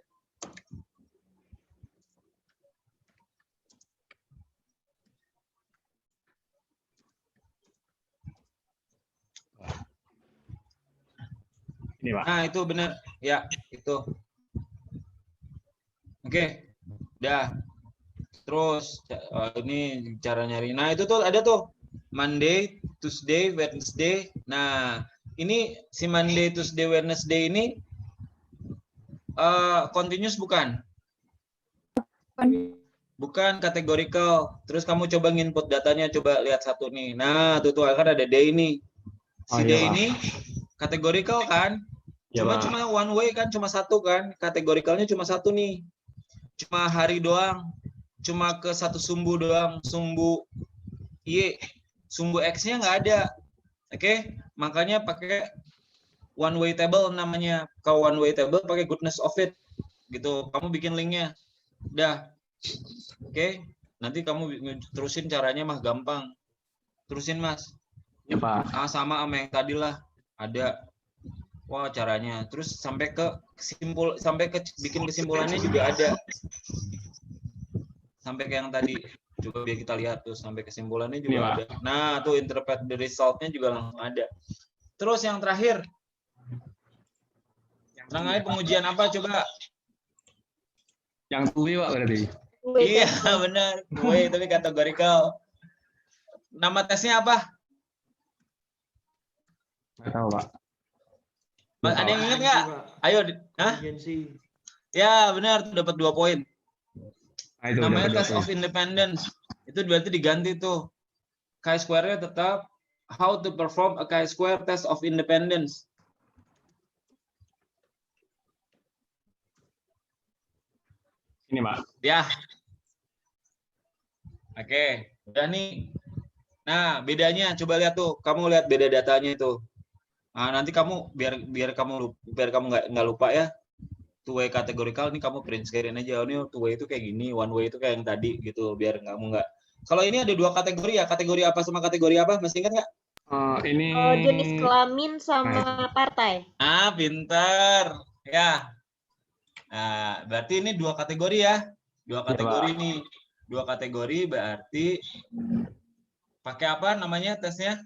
Ini Pak. Nah itu benar. Ya itu. Oke. Dah. Terus ini cara nyari. Nah itu tuh ada tuh Monday, Tuesday, Wednesday. Nah ini si Monday, Tuesday, Wednesday ini continuous bukan? Bukan categorical. Terus kamu coba nginput datanya, coba lihat satu nih. Nah tuh kan ada day ini. Si day ini categorical kan? Ya, Cuma one way kan, cuma satu kan? Kategorikalnya cuma satu nih. Cuma hari doang. Cuma ke satu sumbu doang, sumbu Y, sumbu X-nya nggak ada. Oke, makanya pakai one way table namanya. Kalau one way table pakai goodness of fit, gitu. Kamu bikin linknya, udah. Oke, nanti kamu terusin caranya mah gampang. Terusin Mas. Ya Pak. Sama yang tadi lah, ada. Wah caranya. Terus sampai ke bikin kesimpulannya juga ada. Sampai ke yang tadi, coba biar kita lihat tuh sampai kesimpulannya juga ada. Nah tuh interpret the result-nya juga langsung ada. Terus yang terakhir, pengujian apa coba? Yang tuwi Pak berarti. Iya benar, gue tapi kategorikal. Nama tesnya apa? Nggak tahu Pak. Mas, ada yang ingat nggak? Ayo, ya benar, tuh dapat 2 poin. Namanya test of independence. Itu berarti diganti tuh. Chi-square-nya tetap how to perform a chi-square test of independence. Ini Pak. Ya. Oke, udah nih. Nah, bedanya coba lihat tuh. Kamu lihat beda datanya itu. Nah, nanti kamu biar kamu nggak lupa ya. Two way kategorikal ini kamu print screen aja. Ini two way itu kayak gini, one way itu kayak yang tadi gitu. Biar kamu nggak. Kalau ini ada 2 kategori ya. Kategori apa sama kategori apa? Masih ingat nggak? Ini jenis kelamin sama partai. Pintar. Ya. Nah, berarti ini 2 kategori ya. 2 kategori nih. 2 kategori berarti pakai apa namanya tesnya?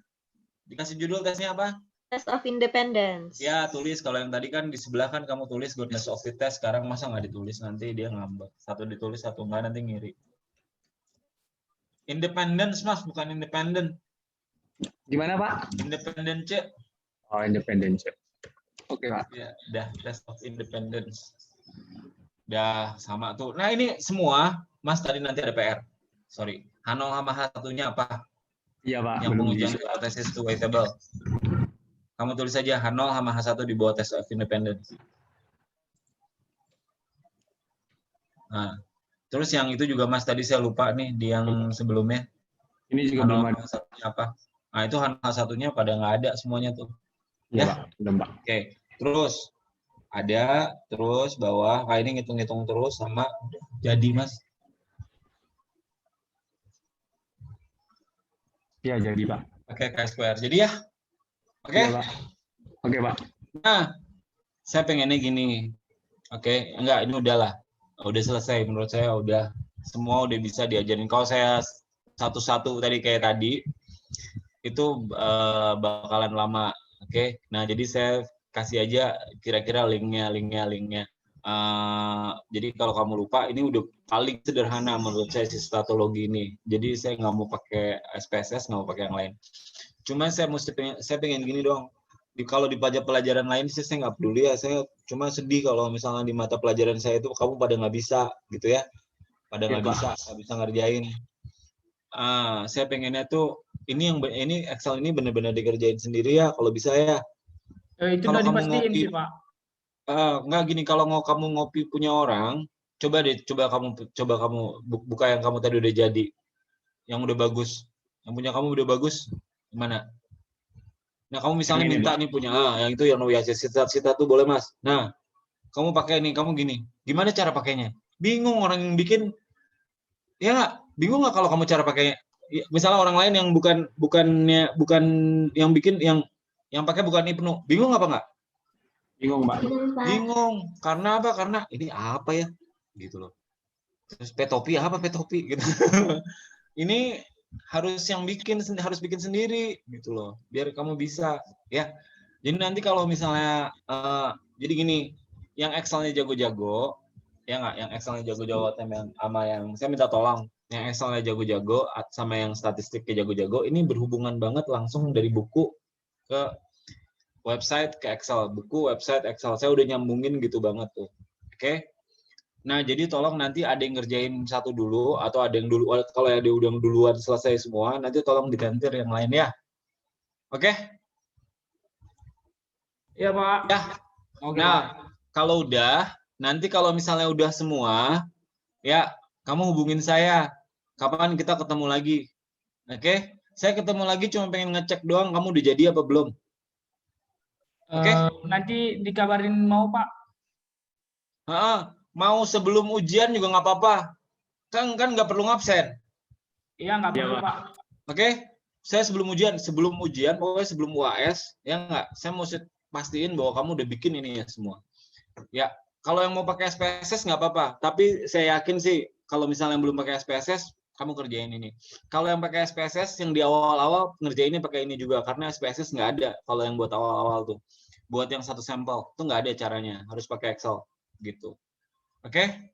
Dikasih judul tesnya apa? Test of independence. Ya, tulis. Kalau yang tadi kan di sebelah kan kamu tulis goodness of fit test. Sekarang masa nggak ditulis, nanti dia ngambek. Satu ditulis, satu nggak, nanti ngiri. Independence, Mas, bukan independent. Gimana Pak? Independence. Oh, independence. Oke Pak. Ya, dah test of independence. Dah sama tuh. Nah, ini semua, Mas, tadi nanti ada PR. Sorry. H0 sama H1-nya apa? Iya Pak. Yang pengujian hipotesis two way table. Kamu tulis saja H0 sama H1 di bawah test of independence. Nah, terus yang itu juga Mas tadi saya lupa nih di yang sebelumnya. Ini juga H0 belum ada. H1-nya apa? Nah, itu H1-nya pada nggak ada semuanya tuh. Iya, Ya. Pak. Belum, Pak. Oke, terus ada, terus bawah, ini ngitung-ngitung terus sama jadi Mas. Iya, jadi, Pak. Pakai Chi-square. Jadi ya. Oke. Iya, Pak. Oke, Pak. Nah, saya pengennya gini. Oke, enggak, ini udahlah. Udah selesai menurut saya, udah semua udah bisa diajarin. Kalau saya satu-satu tadi kayak tadi itu bakalan lama. Oke. Nah, jadi saya kasih aja kira-kira linknya. Jadi kalau kamu lupa, ini udah paling sederhana menurut saya si statologi ini. Jadi saya nggak mau pakai SPSS, nggak mau pakai yang lain. Cuma saya pengen gini dong. Kalau di pelajaran lain sih saya nggak peduli ya. Saya cuma sedih kalau misalnya di mata pelajaran saya itu kamu pada nggak bisa gitu ya. Pada nggak bisa ngerjain. Saya pengennya tuh ini Excel ini benar-benar dikerjain sendiri ya kalau bisa ya. Itu Kalau udah kamu dipastiin ngopi, sih, Pak. Nggak gini, kalau kamu ngopi punya orang, coba kamu buka yang kamu tadi udah jadi, yang udah bagus, yang punya kamu udah bagus, gimana? Nah kamu misalnya Ini, minta Pak. nih punya, yang itu yang Noviasis Sita tuh boleh Mas. Nah kamu pakai nih, kamu gini, gimana cara pakainya? Bingung orang yang bikin, ya nggak? Bingung nggak kalau kamu cara pakainya? Misalnya orang lain yang bukan yang bikin yang pakai bukan Ibnu, bingung apa nggak? Bingung, Pak. Bingung. Karena apa? Karena ini apa ya? Gitu loh. Terus petopi apa petopi gitu. Ini harus bikin sendiri gitu loh. Biar kamu bisa ya. Jadi nanti kalau misalnya jadi gini, yang Excelnya jago-jago, ya nggak? Yang Excelnya jago-jago sama yang saya minta tolong, yang Excelnya jago-jago sama yang statistiknya jago-jago, ini berhubungan banget langsung dari buku ke website ke Excel, buku, website, Excel. Saya udah nyambungin gitu banget tuh. Oke. Nah, jadi tolong nanti ada yang ngerjain satu dulu, atau ada yang dulu, kalau ada udah duluan selesai semua, nanti tolong digantir yang lain ya. Oke? Iya, Pak. Ya. Oke, Nah, Pak. kalau udah, nanti kalau misalnya udah semua, ya, kamu hubungin saya. Kapan kita ketemu lagi? Oke? Saya ketemu lagi cuma pengen ngecek doang, kamu udah jadi apa belum? Oke? Nanti dikabarin mau, Pak. Mau sebelum ujian juga nggak apa-apa. Kan nggak perlu ngabsen. Iya, nggak perlu, Pak. Oke? Saya sebelum ujian, pokoknya sebelum UAS, ya nggak? Saya mau pastiin bahwa kamu udah bikin ini ya semua. Ya, kalau yang mau pakai SPSS nggak apa-apa. Tapi saya yakin sih, kalau misalnya yang belum pakai SPSS, kamu kerjain ini. Kalau yang pakai SPSS, yang di awal-awal ngerjainnya pakai ini juga. Karena SPSS nggak ada kalau yang buat awal-awal tuh. Buat yang satu sampel, tuh nggak ada caranya. Harus pakai Excel. Gitu. Oke?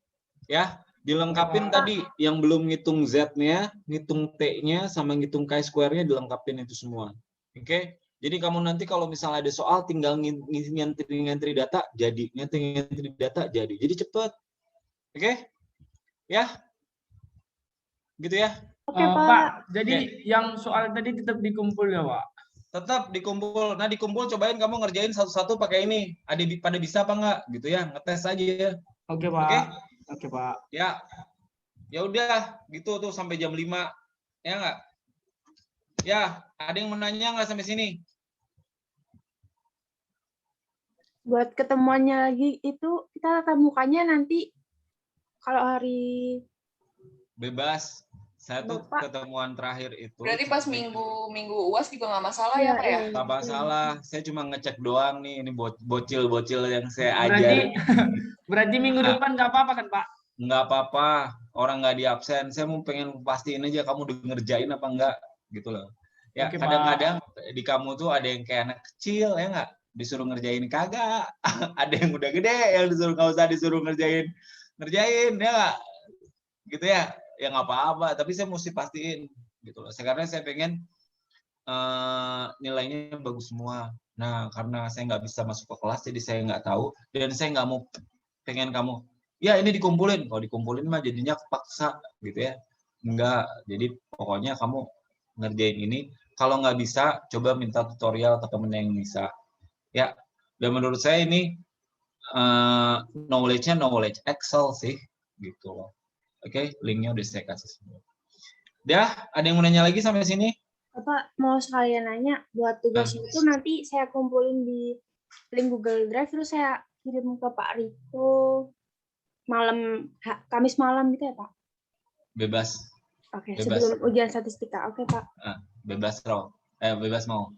Ya, dilengkapin tadi. Yang belum ngitung Z-nya, ngitung T-nya, sama ngitung Chi-square-nya dilengkapin itu semua. Oke? Jadi kamu nanti kalau misalnya ada soal, tinggal ngentri data, jadi. Ngentri data, jadi. Jadi cepet. Oke? Ya? Gitu ya? Oke, Pak. Pak, jadi yang soal tadi tetap dikumpul ya, Pak? Tetap dikumpul. Nah, dikumpul cobain kamu ngerjain satu-satu pakai ini. Pada bisa apa enggak? Gitu ya, ngetes aja. Oke, Pak. Oke? Oke, Pak. Ya. Ya udah, gitu tuh sampai jam 5. Ya enggak? Ya, ada yang mau nanya enggak sampai sini? Buat ketemuannya lagi itu kita akan mukanya nanti kalau hari Bebas. Saya tuh Bapak. ketemuan terakhir itu. Berarti pas minggu UAS juga nggak masalah ya, Pak ya? Nggak masalah. Saya cuma ngecek doang nih. Ini bocil-bocil yang saya ajar. Berarti minggu depan nggak apa-apa kan, Pak? Nggak apa-apa. Orang nggak di absen. Saya mau pengen pastiin aja kamu udah ngerjain apa enggak. Gitu loh. Ya, kadang-kadang di kamu tuh ada yang kayak anak kecil, ya nggak? Disuruh ngerjain kagak. Ada yang udah gede yang nggak usah disuruh ngerjain ya nggak? Gitu ya. Ya nggak apa-apa, tapi saya mesti pastiin gitu loh. Karena saya pengen nilainya bagus semua. Nah, karena saya nggak bisa masuk ke kelas, jadi saya nggak tahu. Dan saya nggak mau pengen kamu, ya ini dikumpulin. Kalau dikumpulin mah jadinya kepaksa gitu ya. Enggak, jadi pokoknya kamu ngerjain ini. Kalau nggak bisa, coba minta tutorial ke temen yang bisa. Ya, dan menurut saya ini knowledge-nya knowledge Excel sih, gitu loh. Oke, linknya udah saya kasih semua. Dah, ada yang mau nanya lagi sampai sini? Bapak mau sekalian nanya, buat tugasnya itu nanti saya kumpulin di link Google Drive, terus saya kirim ke Pak Riko Kamis malam gitu ya, Pak? Bebas. Oke, Bebas. sebelum ujian statistika. Oke, Pak. Bebas bebas mau.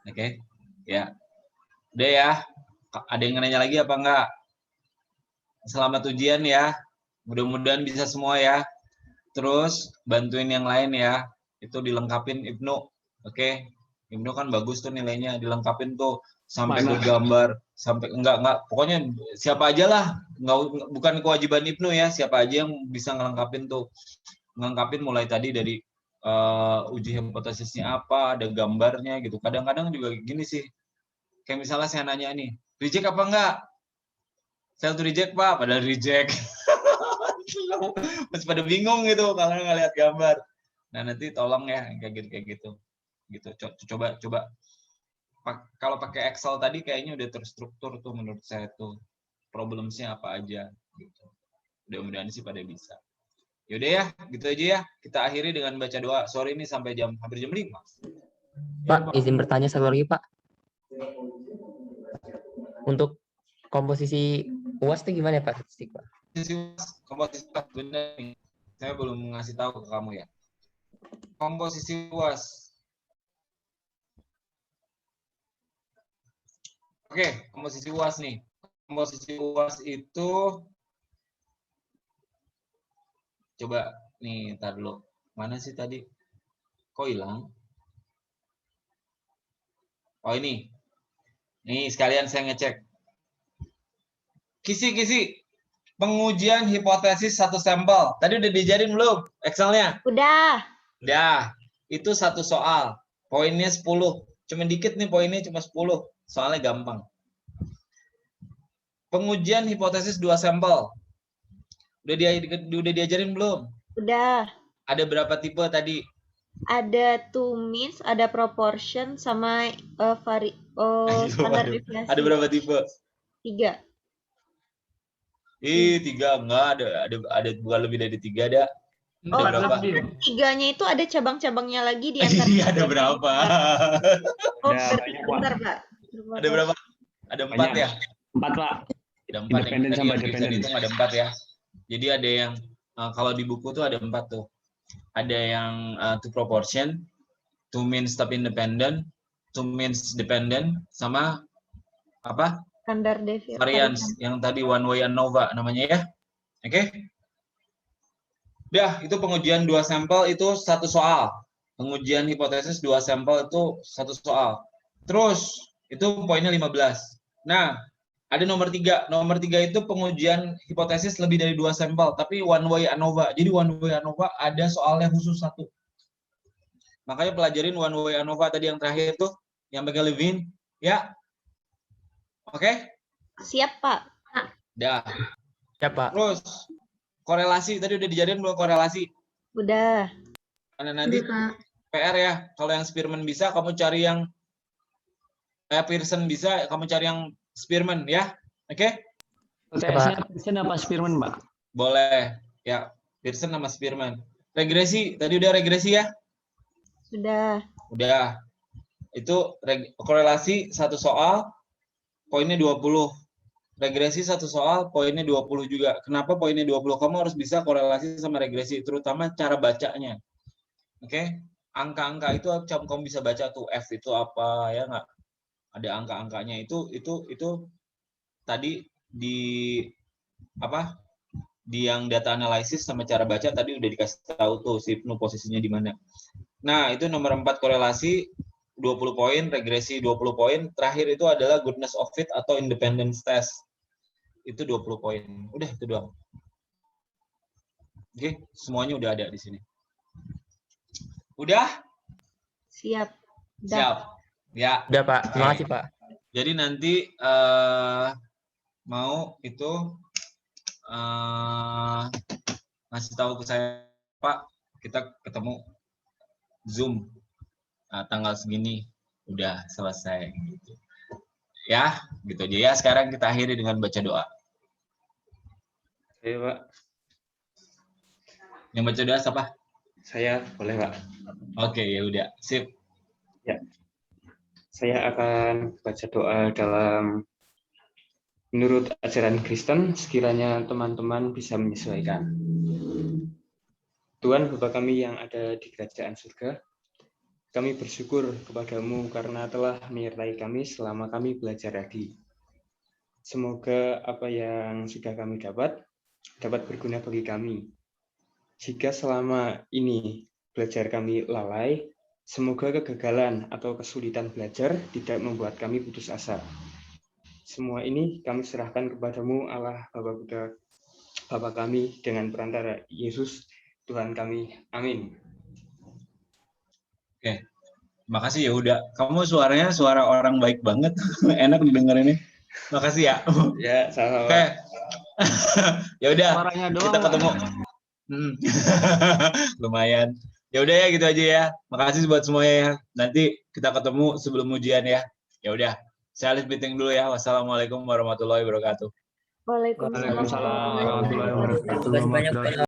Oke. Ya. Udah ya. Ada yang nanya lagi apa enggak? Selamat ujian ya. Mudah-mudahan bisa semua ya. Terus bantuin yang lain ya. Itu dilengkapin Ibnu. Oke. Ibnu kan bagus tuh nilainya, dilengkapin tuh sampai bergambar, sampai enggak, pokoknya siapa aja lah. Enggak, bukan kewajiban Ibnu ya, siapa aja yang bisa ngelengkapin tuh. Ngelengkapin mulai tadi dari uji hipotesisnya apa, ada gambarnya gitu. Kadang-kadang juga gini sih. Kayak misalnya saya nanya nih, reject apa enggak? Saya tuh reject, Pak, padahal reject. Masih pada bingung gitu kalau ngeliat gambar. Nah, nanti tolong ya kayak gitu. Gitu. Coba kalau pakai Excel tadi kayaknya udah terstruktur tuh menurut saya tuh. Problemsnya apa aja gitu. Mudah-mudahan sih pada bisa. Yaudah ya, gitu aja ya. Kita akhiri dengan baca doa. Sorry ini sampai hampir jam 5. Pak, izin bertanya satu lagi, Pak. Untuk komposisi UAS itu gimana ya, Pak? Statistik, Pak. Komposisi UAS, benar nih. Saya belum ngasih tahu ke kamu ya. Komposisi UAS. Oke, komposisi UAS nih. Komposisi UAS itu coba nih, ntar dulu. Mana sih tadi? Kok hilang? Oh ini. Nih sekalian saya ngecek. Kisi. Pengujian hipotesis satu sampel. Tadi udah diajarin belum Excelnya? Udah. Itu satu soal. Poinnya 10. Cuma dikit nih poinnya, cuma 10. Soalnya gampang. Pengujian hipotesis 2 sampel. Udah diajarin belum? Udah. Ada berapa tipe tadi? Ada two means, ada proportion, sama standar deviasi. Ada berapa tipe? 3. 3 enggak ada bukan lebih dari 3 ada. Oh, berapa? 3-nya itu ada cabang-cabangnya lagi di antara. Iya, ada berapa? Oh, bentar, Pak. Ada berapa? Ada 4 ya? 4, Pak. Ada 4 Independen sama dependen. Itu ada 4 ya. Jadi ada yang kalau di buku tuh ada 4 tuh. Ada yang two proportion, two means tapi independent, two means dependent, sama apa? Standar deviasi. Variance yang tadi one way ANOVA namanya ya. Oke? Udah, itu pengujian 2 sampel itu 1 soal. Pengujian hipotesis 2 sampel itu 1 soal. Terus itu poinnya 15. Nah, ada nomor 3. Nomor 3 itu pengujian hipotesis lebih dari 2 sampel, tapi one way ANOVA. Jadi one way ANOVA ada soalnya khusus 1. Makanya pelajarin one way ANOVA tadi yang terakhir tuh, yang pegang Levin, ya. Oke? Siap, Pak. Dah. Siap, Pak. Terus korelasi tadi udah diajarin belum korelasi? Udah. Karena nanti PR ya, kalau yang Spearman bisa kamu cari yang Pearson bisa, kamu cari yang Spearman ya. Oke? TS-nya Pearson apa Spearman, Pak? Boleh. Ya, Pearson sama Spearman. Regresi, tadi udah regresi ya? Sudah. Udah. Itu korelasi 1 soal poinnya 20. Regresi 1 soal poinnya 20 juga. Kenapa poinnya 20? Kamu harus bisa korelasi sama regresi, terutama cara bacanya. Oke? Angka-angka itu kamu bisa baca tuh F itu apa ya nggak? Ada angka-angkanya itu tadi di apa? Di yang data analisis sama cara baca tadi udah dikasih tahu tuh si Ibnu posisinya di mana. Nah, itu nomor 4 korelasi 20 poin, regresi 20 poin, terakhir itu adalah goodness of fit atau independence test. Itu 20 poin. Udah itu doang. Oke, semuanya udah ada di sini. Udah? Siap. Siap. Ya. Udah, Pak. Terima kasih, Pak. Jadi nanti mau itu ngasih tahu ke saya, Pak, kita ketemu Zoom tanggal segini udah selesai gitu. Ya, gitu aja ya. Sekarang kita akhiri dengan baca doa. Saya Pak, Yang baca doa siapa? saya boleh Pak. Oke, ya udah. Sip. Ya, saya akan baca doa dalam menurut ajaran Kristen, sekiranya teman-teman bisa menyesuaikan. Tuhan Bapa kami yang ada di kerajaan surga, kami bersyukur kepadamu karena telah menyertai kami selama kami belajar lagi. Semoga apa yang sudah kami dapat berguna bagi kami. Jika selama ini belajar kami lalai, semoga kegagalan atau kesulitan belajar tidak membuat kami putus asa. Semua ini kami serahkan kepadamu Allah Bapa kami dengan perantara Yesus Tuhan kami. Amin. Oke. Makasih ya udah. Kamu suaranya suara orang baik banget. Enak didengar ini. Makasih ya. Ya, sama. Oke. Ya udah. Suaranya doang, Kita ketemu. Lumayan. Ya udah ya gitu aja ya. Makasih buat semuanya ya. Nanti kita ketemu sebelum ujian ya. Ya udah. Saya Alif meeting dulu ya. Wassalamualaikum warahmatullahi wabarakatuh. Waalaikumsalam. Waalaikumsalam warahmatullahi wabarakatuh.